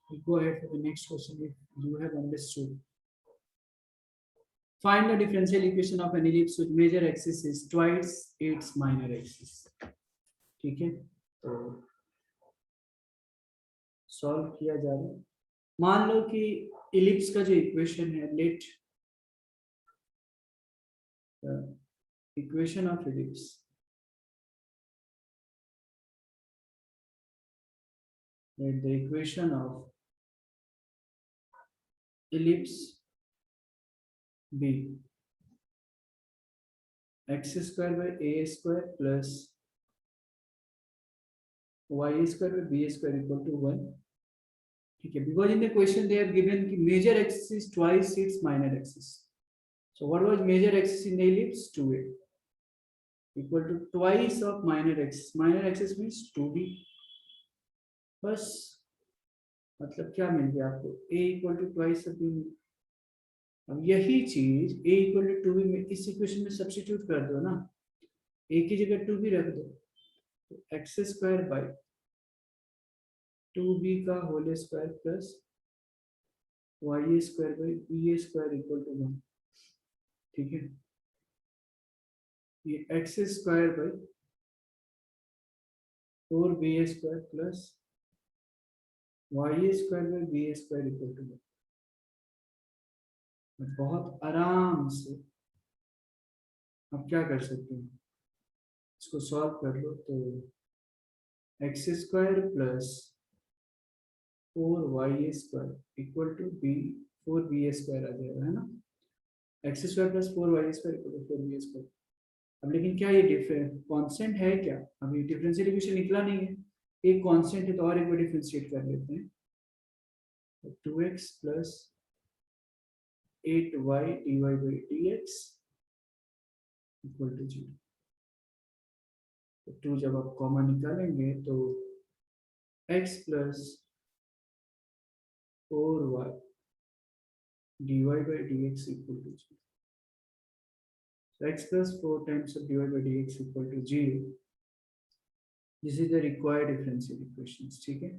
we go ahead for the next question if you have understood. Find the differential equation of an ellipse with major axis is twice its minor axis, ठीक है, तो सॉल्व किया जा रहा है, मान लो कि इलिप्स का जो इक्वेशन है, let equation of ellipse, let the equation of ellipse be x square by a square plus y square by b square equal to 1, ठीक है, because in the question they are given कि major axis is twice its minor axis, so what was major axis in the ellipse, 2a equal to twice of minor axis means 2b, बस मतलब क्या मिल गया आपको, a equal to twice of b, अब यही चीज a equal to 2b में इस इक्वेशन में सब्स्टिट्यूट कर दो ना, a की जगह 2b रख दो, तो एक्स स्क्वायर बाई 2b का whole square plus y square by b square equal to 1, ठीक है, ये x square by 4b² plus y² equal to, बहुत आराम से आप क्या कर सकते हैं, इसको सॉल्व कर लो तो x² plus 4y² equal to b 4b² आ जाएगा, है ना। x² plus 4y² equal to 4b²। अब लेकिन क्या ये डिफरेंस कांस्टेंट है क्या, अभी डिफरेंशियल इक्वेशन निकला नहीं है, एक कांस्टेंट है तो और एक बार डिफरेंशिएट कर लेते हैं। 2x plus 8y dy/dx equal to 0। तो 2 जब आप कॉमन निकालेंगे तो x plus 4y dy/dx equal to 0। So x plus 4 times of dy by dx equal to 0. This is the required differential equations. ठीक है,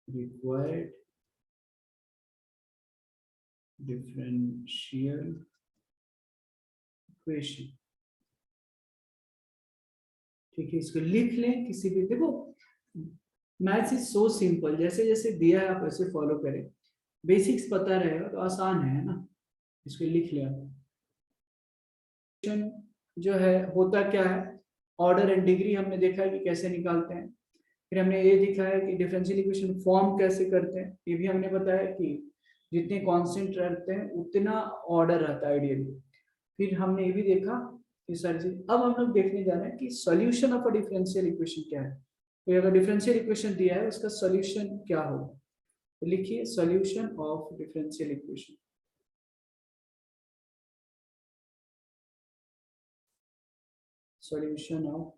required differential equation। ठीक है, इसको लिख लें किसी भी, देखो मैथ्स इज सो सिंपल, जैसे जैसे दिया है आप वैसे फॉलो करें, बेसिक्स पता रहेगा तो आसान है ना। इसको लिख लिया, जो है होता क्या है, ऑर्डर एंड डिग्री हमने देखा है कि कैसे निकालते हैं, फिर हमने ये देखा है कि डिफरेंशियल इक्वेशन फॉर्म कैसे करते हैं, ये भी हमने बताया कि जितने कांस्टेंट रहते हैं उतना ऑर्डर रहता है आइडियली। फिर हमने ये भी देखा कि सर जी अब हम लोग देखने जा रहे हैं कि solution of a differential equation क्या है। तो अगर डिफरेंशियल इक्वेशन दिया है उसका सॉल्यूशन क्या होगा, तो लिखिए solution of differential equation. Solution of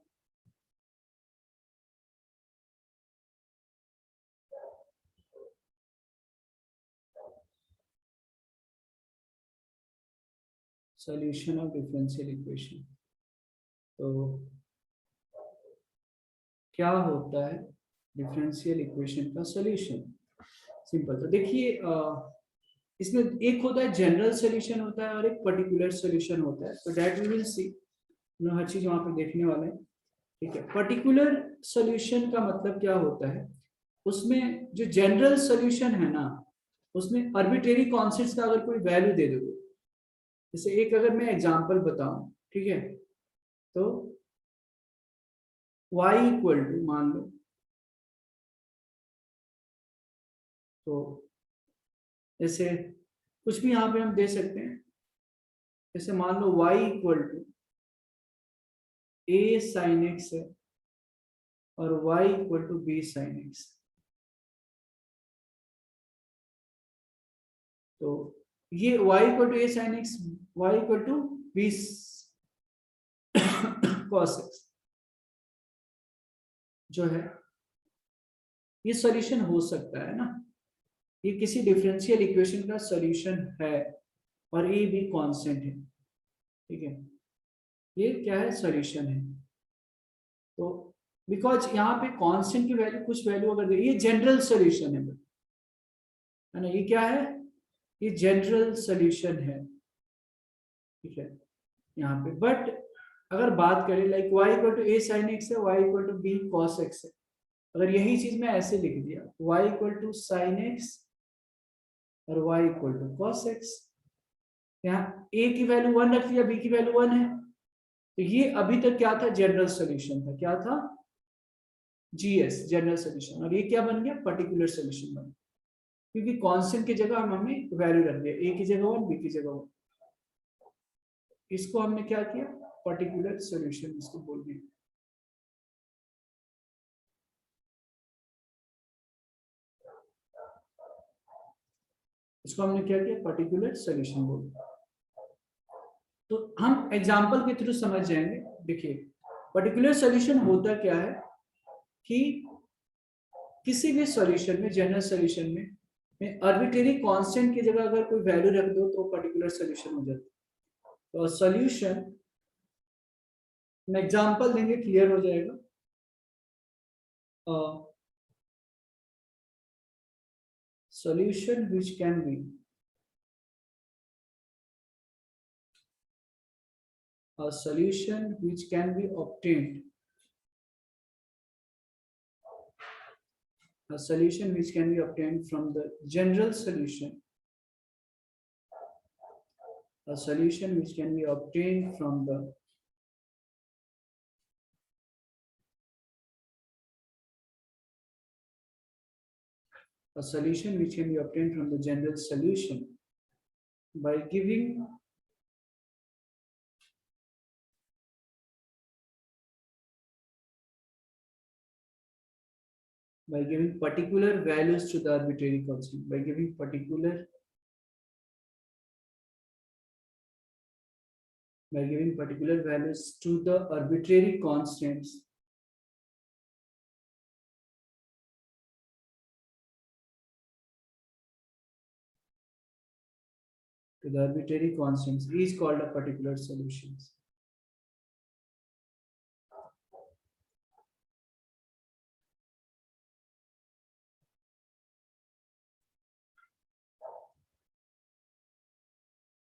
solution of differential equation. तो क्या होता है डिफरेंशियल इक्वेशन का सॉल्यूशन, सिंपल। तो देखिए इसमें एक होता है जनरल सॉल्यूशन होता है और एक पर्टिकुलर सॉल्यूशन होता है, तो दैट वी विल सी, हर चीज वहां पे देखने वाले हैं। ठीक है, पर्टिकुलर सॉल्यूशन का मतलब क्या होता है, उसमें जो जनरल सॉल्यूशन है ना, उसमें आर्बिट्रेरी कॉन्स्टेंट्स का अगर कोई वैल्यू दे दोगे, जैसे एक अगर मैं एग्जांपल बताऊं, ठीक है, तो y इक्वल टू मान लो, तो जैसे कुछ भी यहाँ पे हम दे सकते हैं, जैसे मान लो y equal to a sin x है और y equal to b sin x। तो ये y equal to a sin x, y equal to b cos x जो है, ये सॉल्यूशन हो सकता है ना, ये किसी डिफरेंशियल इक्वेशन का सॉल्यूशन है और ये भी कांस्टेंट है। ठीक है, ये क्या है, सॉल्यूशन है। तो बिकॉज यहाँ पे कांस्टेंट की वैल्यू कुछ वैल्यू अगर दे, ये जनरल सॉल्यूशन है ना, ये क्या है, ये जनरल सॉल्यूशन है। ठीक है, यहाँ पे बट अगर बात करें like y equal to a sin x है, y equal to b cos x है, अगर यही चीज मैं ऐसे लिख दिया y equal to sin x और y equal to cos x, यहाँ a की वैल्यू 1 रख दिया, b की वैल्यू 1 है, तो ये अभी तक क्या था, जनरल सॉल्यूशन था, क्या था, जीएस जनरल सॉल्यूशन, और ये क्या बन गया, पर्टिकुलर सॉल्यूशन बन गया, क्योंकि कांस्टेंट की जगह हमने वैल्यू रख दिया, a की जगह 1 b की जगह 1, इसको हमने क्या किया, पर्टिकुलर सॉल्यूशन इसको बोल दिया। इसको हमने क्या किया, पर्टिकुलर सॉल्यूशन बोल दिया। तो हम एग्जांपल के थ्रू समझ जाएंगे। देखिए पर्टिकुलर सॉल्यूशन होता क्या है कि किसी भी सॉल्यूशन में, जनरल सॉल्यूशन में आर्बिट्रेरी कांस्टेंट की जगह अगर कोई वैल्यू रख दो तो पर्टिकुलर सॉल्यूशन हो जाता है। तो सॉल्यूशन में एग्जांपल देंगे, क्लियर हो जाएगा। Solution which can be a solution which can be obtained, a solution which can be obtained from the general solution, a solution which can be obtained from the a solution which can be obtained from the general solution by giving particular values to the arbitrary constant, by giving particular values to the arbitrary constants is called a particular solutions.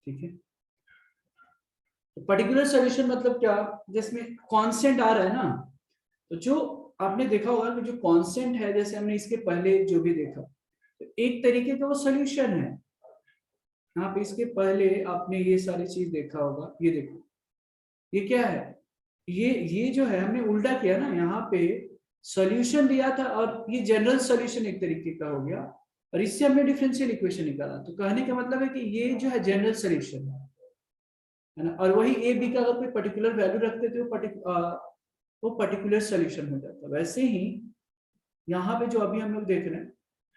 ठीक है, तो particular solution मतलब क्या, जिसमें constant आ रहा है ना, तो जो आपने देखा होगा कि जो कांस्टेंट है, जैसे हमने इसके पहले जो भी देखा, तो एक तरीके का वो सॉल्यूशन है। यहाँ पे इसके पहले आपने ये सारी चीज देखा होगा, ये देखो ये क्या है, ये जो है हमने उल्टा किया ना, यहाँ पे सॉल्यूशन दिया था और ये जनरल सॉल्यूशन एक तरीके का हो गया, और इससे हमने डिफरेंशियल इक्वेशन निकाला। तो कहने का मतलब है कि ये जो है जनरल सॉल्यूशन है ना, और वही ए बी का अगर कोई पर्टिकुलर वैल्यू रखते थे वो पर्टिकुलर सॉल्यूशन हो जाता। वैसे ही यहाँ पे जो अभी हम लोग देख रहे हैं,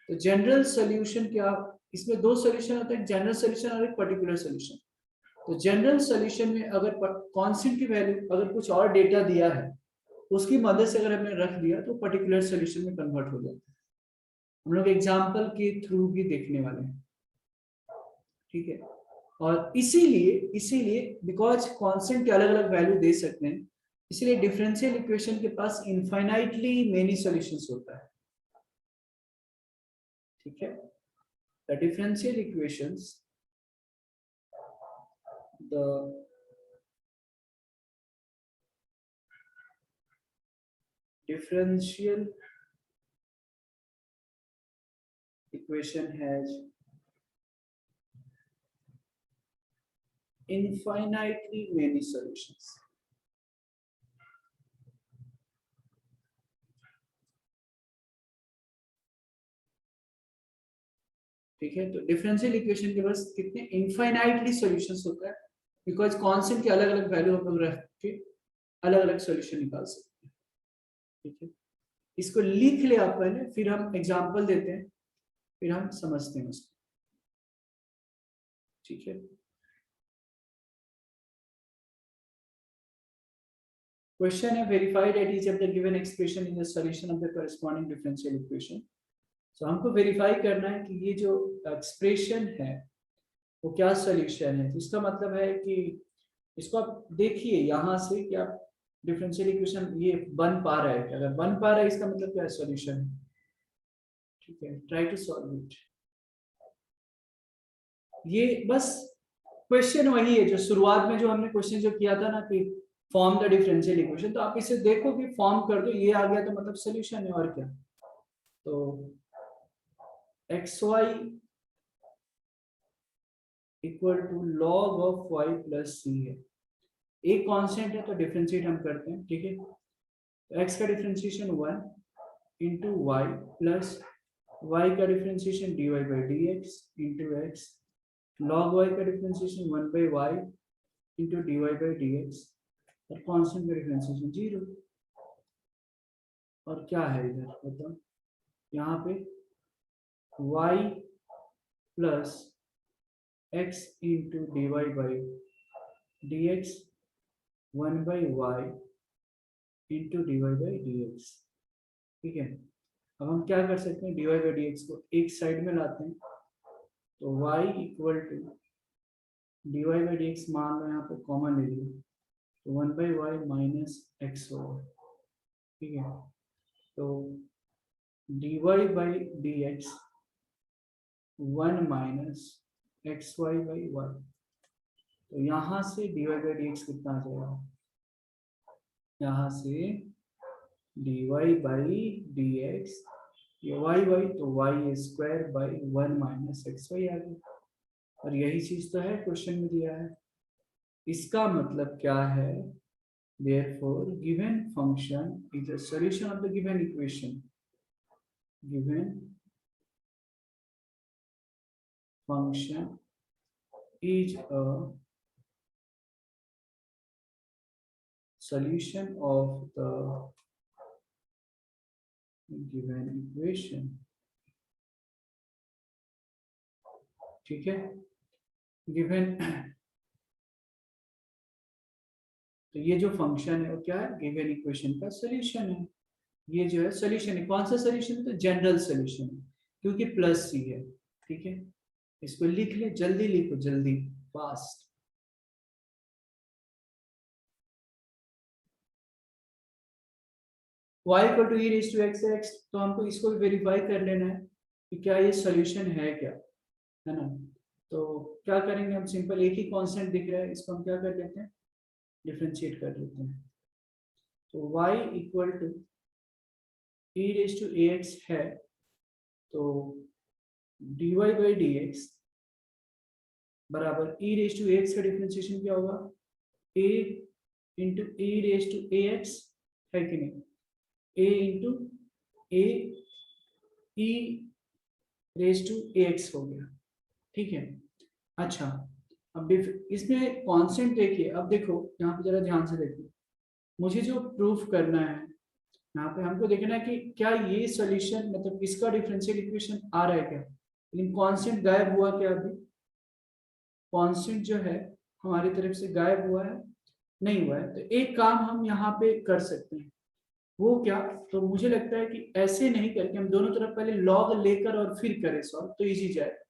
तो जनरल सॉल्यूशन क्या, इसमें दो सॉल्यूशन होता है, जनरल सॉल्यूशन और एक पर्टिकुलर सॉल्यूशन। तो जनरल सॉल्यूशन में अगर कांस्टेंट की वैल्यू अगर कुछ और डेटा दिया है, उसकी मदद से अगर हमने रख दिया तो पर्टिकुलर सॉल्यूशन में कन्वर्ट हो जाता है। हम लोग एग्जांपल के थ्रू भी देखने वाले हैं, ठीक है। और इसीलिए बिकॉज कांस्टेंट के अलग अलग वैल्यू दे सकते हैं, इसलिए डिफरेंशियल इक्वेशन के पास इनफाइनाइटली मेनी सॉल्यूशंस होता है, ठीक है। The differential equations, the differential equation has infinitely many solutions. ठीक है, तो डिफरेंशियल इक्वेशन के पास कितने इनफाइनाइटली सॉल्यूशंस होता है, बिकॉज कांस्टेंट के अलग अलग वैल्यू हम रख के अलग अलग सॉल्यूशन निकाल सकते हैं, ठीक है। इसको लिख ले आप पहले, फिर हम एग्जांपल देते हैं, फिर हम समझते हैं उसको, ठीक है। क्वेश्चन है, verify that each of the given expression is the solution of the corresponding differential equation. तो हमको वेरीफाई करना है कि ये जो एक्सप्रेशन है वो क्या सॉल्यूशन है। तो इसका मतलब है कि इसको आप देखिए यहाँ से कि आप डिफरेंशियल इक्वेशन ये बन पा रहा है, अगर बन पा रहा है इसका मतलब क्या है, सॉल्यूशन, ठीक है। Try to solve it. ये बस क्वेश्चन वही है जो शुरुआत में जो हमने क्वेश्चन जो किया था ना कि फॉर्म द डिफरेंशियल इक्वेशन, तो आप इसे देखो कि फॉर्म कर दो, ये आ गया तो मतलब सॉल्यूशन है, और क्या। तो xy equal to log of y plus c है, एक कांस्टेंट है तो डिफरेंशिएट हम करते हैं, ठीक है। तो x का differentiation 1 into y plus y का differentiation dy by d x into x, log y का differentiation 1 by y into dy by d x, और कांस्टेंट का डिफरेंशिएशन 0। और क्या है इधर बताओ, यहाँ पे y plus x into dy by d x 1 by y into d y by d x, ठीक है। अब हम क्या कर सकते हैं, d y by d x को एक साइड में लाते हैं, तो y equal to d y by d x मान लो यहाँ पे कॉमन ले लिया, तो 1 बाई वाई माइनस एक्स होगा, ठीक है। तो d y by d x 1 minus x y by y, तो यहाँ से dy बाई डी एक्स कितना आ जाएगा, यहाँ से dy बाई डी एक्स, ये वाई वाई तो y square by 1 minus x y आ गया। और यही चीज तो है क्वेश्चन में दिया है। इसका मतलब क्या है, therefore given function is a solution of the given equation, given function is a solution of the given equation। ठीक है, गिवन, तो ये जो फंक्शन है वो क्या है, गिवन इक्वेशन का सॉल्यूशन है। ये जो है सॉल्यूशन है, कौन सा सॉल्यूशन है, तो जनरल सॉल्यूशन है, क्योंकि प्लस सी है। ठीक है, इसको लिख ले, जल्दी लिखो, जल्दी, fast. y equal to e raise to x x, तो हमको इसको भी वेरीफाई कर लेना है कि क्या ये सॉल्यूशन है क्या, है ना। तो क्या करेंगे हम, सिंपल एक ही कांस्टेंट दिख रहा है, इसको हम क्या कर लेते हैं, डिफरेंशिएट कर लेते हैं। तो y equal to e raise to a x है, तो dy बाई डी एक्स बराबर ई रेज टू एक्स का डिफरेंशिएशन क्या होगा, a into e raise to a x, है कि नहीं, a into a e raise to a x हो गया। ठीक है, अच्छा, अब इसमें कांस्टेंट देखिए, अब देखो यहाँ पे जरा ध्यान से देखिए, मुझे जो प्रूफ करना है यहाँ पे, हमको देखना है कि क्या ये सॉल्यूशन, मतलब इसका डिफरेंशियल इक्वेशन आ रहा है क्या, लेकिन कांस्टेंट गायब हुआ क्या, अभी कांस्टेंट जो है हमारी तरफ से गायब हुआ है, नहीं हुआ है। तो एक काम हम यहाँ पे कर सकते हैं, वो क्या, तो मुझे लगता है कि ऐसे नहीं करके हम दोनों तरफ पहले लॉग लेकर और फिर करें सॉल्व, तो इजी जाएगा।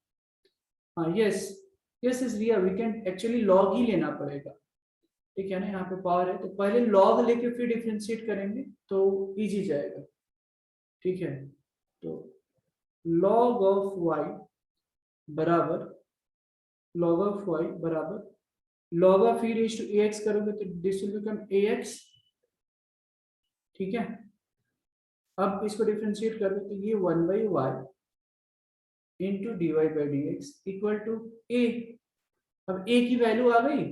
हाँ, yes yes is Riya, we can actually log ही लेना पड़ेगा। ठीक है ना, यहाँ पे पावर है तो पहले लॉग लेके फिर डिफरेंशिएट करेंगे तो इजी जाएगा। ठीक है, तो log ऑफ y बराबर, log ऑफ y बराबर log of e raise to ax करोगे तो दिस विल बिकम ax। ठीक है, अब इसको डिफरेंशिएट करोगे तो ये 1 by y into d y by d x equal to a. अब a की वैल्यू आ गई,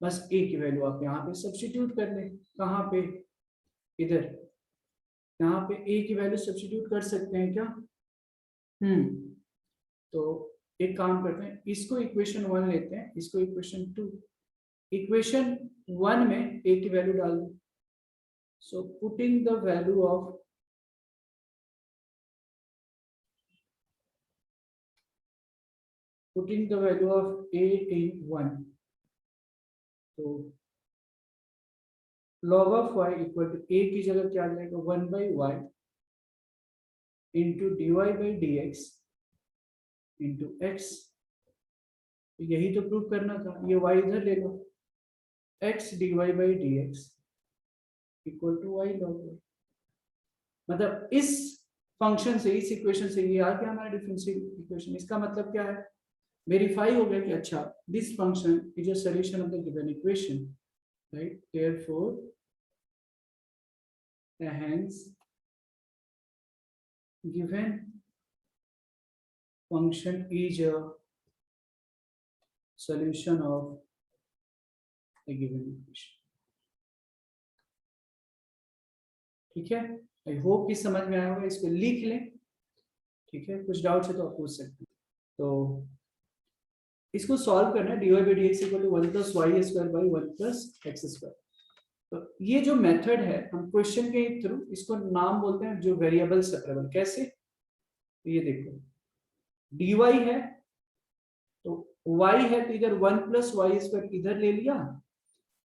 बस a की वैल्यू आप यहाँ पे सब्स्टिट्यूट कर लें, कहाँ पे, इधर, यहाँ पे a की वैल्यू सब्स्टिट्यूट कर सकते हैं क्या, तो एक काम करते हैं, इसको इक्वेशन 1 लेते हैं, इसको इक्वेशन 2, इक्वेशन 1 में a की वैल्यू डाल दो। So putting the value of, putting the value of a in 1, तो log of y equal to a की जगह क्या आ जाएगा, 1 by y into d y by d x into x. यही तो प्रूव करना था, ये y इधर ले लो, x dy by d x equal to y log y। मतलब इस फंक्शन से, इस इक्वेशन से ये आ गया हमारा डिफरेंशियल इक्वेशन। इसका मतलब क्या है, वेरीफाई हो गया कि अच्छा this function is a solution of the given equation, right. Therefore hence given function is a solution of a given equation। ठीक है, आई होप कि समझ में आया होगा, इसको लिख लें। ठीक है, कुछ डाउट है तो आप पूछ सकते हैं। तो इसको सॉल्व करना है, dy by d x equal to 1 plus y square by 1 plus x square. तो ये जो मेथड है, हम क्वेश्चन के थ्रू इसको नाम बोलते हैं जो वेरिएबल सेपरेबल। कैसे, तो ये देखो dy है, तो y है तो इधर 1 प्लस वाई स्क्वायर इधर ले लिया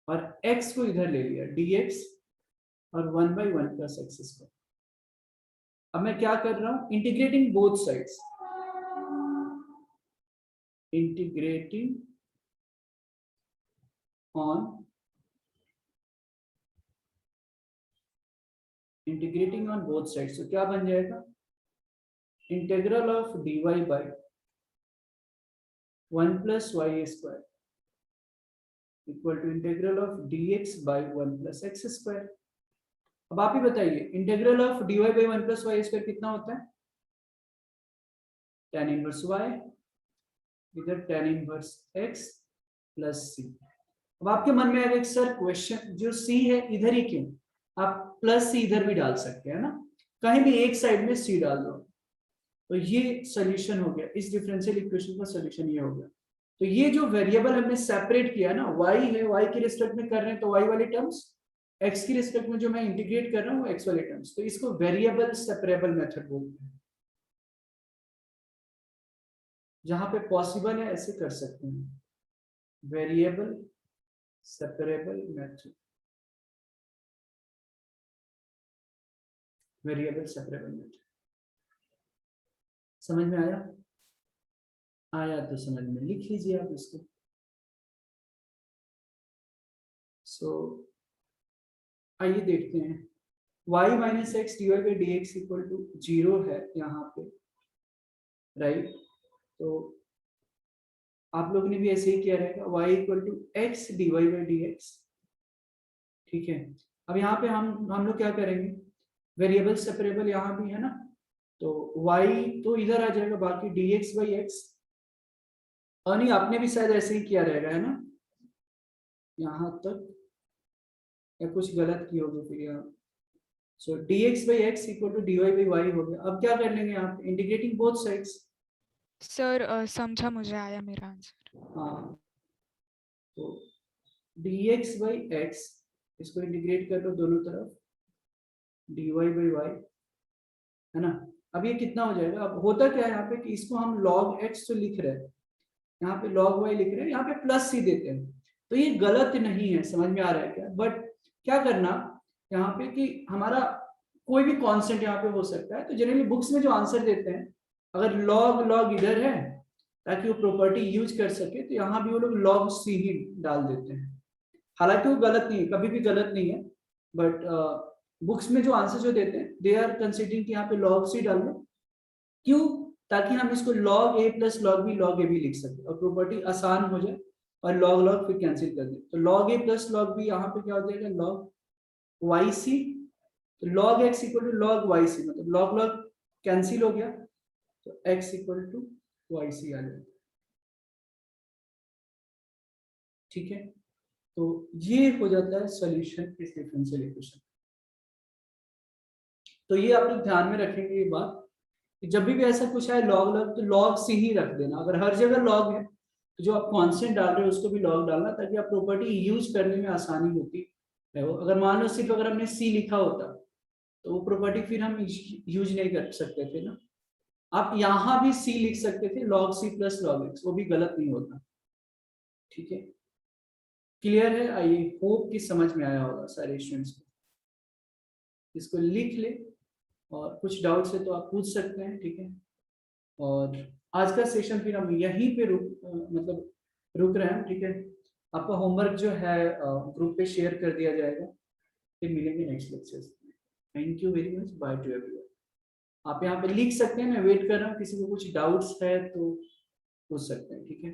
और x को इधर ले लिया dx और 1 बाई 1 प्लस एक्स स्क्वायर। अब मैं क्या कर रहा हूं, integrating both sides, integrating on, integrating on both sides, तो क्या बन जाएगा, integral of dy by 1 plus y square equal to integral of dx by 1 plus x square. अब आप ही बताइए integral of dy by 1 plus y square कितना होता है? tan इनवर्स y, इधर tan inverse x plus c। अब आपके मन में आएगा सर क्वेश्चन जो c है इधर ही क्यों? आप प्लस c इधर भी डाल सकते हैं ना, कहीं भी एक साइड में c डाल दो। तो ये सॉल्यूशन हो गया, इस डिफरेंशियल इक्वेशन का सॉल्यूशन ये हो गया। तो ये जो वेरिएबल हमने सेपरेट किया ना, y है, y के रिस्पेक्ट में कर रहे हैं तो y वाले टर्म्स, x के रिस्पेक्ट में जो मैं इंटीग्रेट कर रहा हूँ x वाले टर्म्स, तो इसको वेरिएबल सेपरेबल मेथड बोलते हैं। जहां पे पॉसिबल है ऐसे कर सकते हैं, variable separable method, variable separable method. समझ में आया? आया तो समझ में लिख लीजिए आप इसको। सो आइए देखते हैं, y minus x d y by d x equal to 0 है यहाँ पे, राइट? तो आप लोगों ने भी ऐसे ही किया रहेगा, y equal to x d y by d x, ठीक है। अब यहाँ पे हम लोग क्या करेंगे, वेरिएबल सेपरेबल यहाँ भी है ना, तो y तो इधर आ जाएगा, बाकी dx बाई एक्स, और नहीं आपने भी शायद ऐसे ही किया रहेगा है ना यहाँ तक, या कुछ गलत की होगी फिर यहाँ। So dx by x equal to dy by y हो गया। अब क्या कर लेंगे यहाँ पे, इंटीग्रेटिंग बोथ साइड्स। सर समझा, मुझे आया मेरा आंसर। हाँ, तो dx बाई एक्स, इसको इंटीग्रेट कर लो दोनों तरफ, dy बाई वाई, है ना। अब ये कितना हो जाएगा, अब होता क्या है यहाँ पे कि इसको हम log x तो लिख रहे हैं, यहाँ पे log y लिख रहे हैं, यहाँ पे प्लस c देते हैं, तो ये गलत नहीं है, समझ में आ रहा है क्या? बट क्या करना यहाँ पे कि हमारा कोई भी कांस्टेंट यहाँ पे हो सकता है, तो जनरली बुक्स में जो आंसर देते हैं, अगर log इधर है ताकि वो प्रॉपर्टी यूज कर सके, तो यहाँ भी वो लोग log c ही डाल देते हैं। हालांकि वो गलत नहीं है, कभी भी गलत नहीं है, बट बुक्स में जो आंसर जो देते हैं दे आर कंसिडरिंग कि यहाँ पे log c डाल दो, क्यों? ताकि हम इसको log a plus log b लिख सके और प्रॉपर्टी आसान हो जाए, और log फिर कैंसिल कर दे, तो log a plus log b यहाँ पे क्या हो जाएगा, log yc, तो log x equal to log yc, मतलब log कैंसिल हो गया, तो x इक्वल टू yc आ जाएगा, ठीक है। तो ये हो जाता है सॉल्यूशन इस डिफरेंशियल इक्वेशन। तो ये आप लोग ध्यान में रखेंगे ये बात, जब भी ऐसा कुछ है log तो log c ही रख देना। अगर हर जगह log है तो जो आप कांस्टेंट डाल रहे हो उसको भी log डालना, ताकि आप प्रॉपर्टी यूज करने में आसानी होती है। अगर मान लो सिर्फ अगर हमने c लिखा होता तो वो प्रॉपर्टी फिर हम यूज नहीं कर सकते थे ना। आप यहाँ भी c लिख सकते थे, log c plus log x, वो भी गलत नहीं होता, ठीक है। क्लियर है? आई होप कि समझ में आया होगा सारे स्टूडेंट्स को। इसको लिख ले, और कुछ डाउट्स है तो आप पूछ सकते हैं, ठीक है। और आज का सेशन फिर हम यहीं पे रुक रहे हैं, ठीक है। आपका होमवर्क जो है ग्रुप पे शेयर कर दिया जाएगा, फिर मिलेंगे नेक्स्ट लेक्चर्स में। Thank you very much, by two everyone. आप यहाँ पे लिख सकते हैं, मैं वेट कर रहा हूँ, किसी को कुछ डाउट्स है तो पूछ सकते हैं, ठीक है।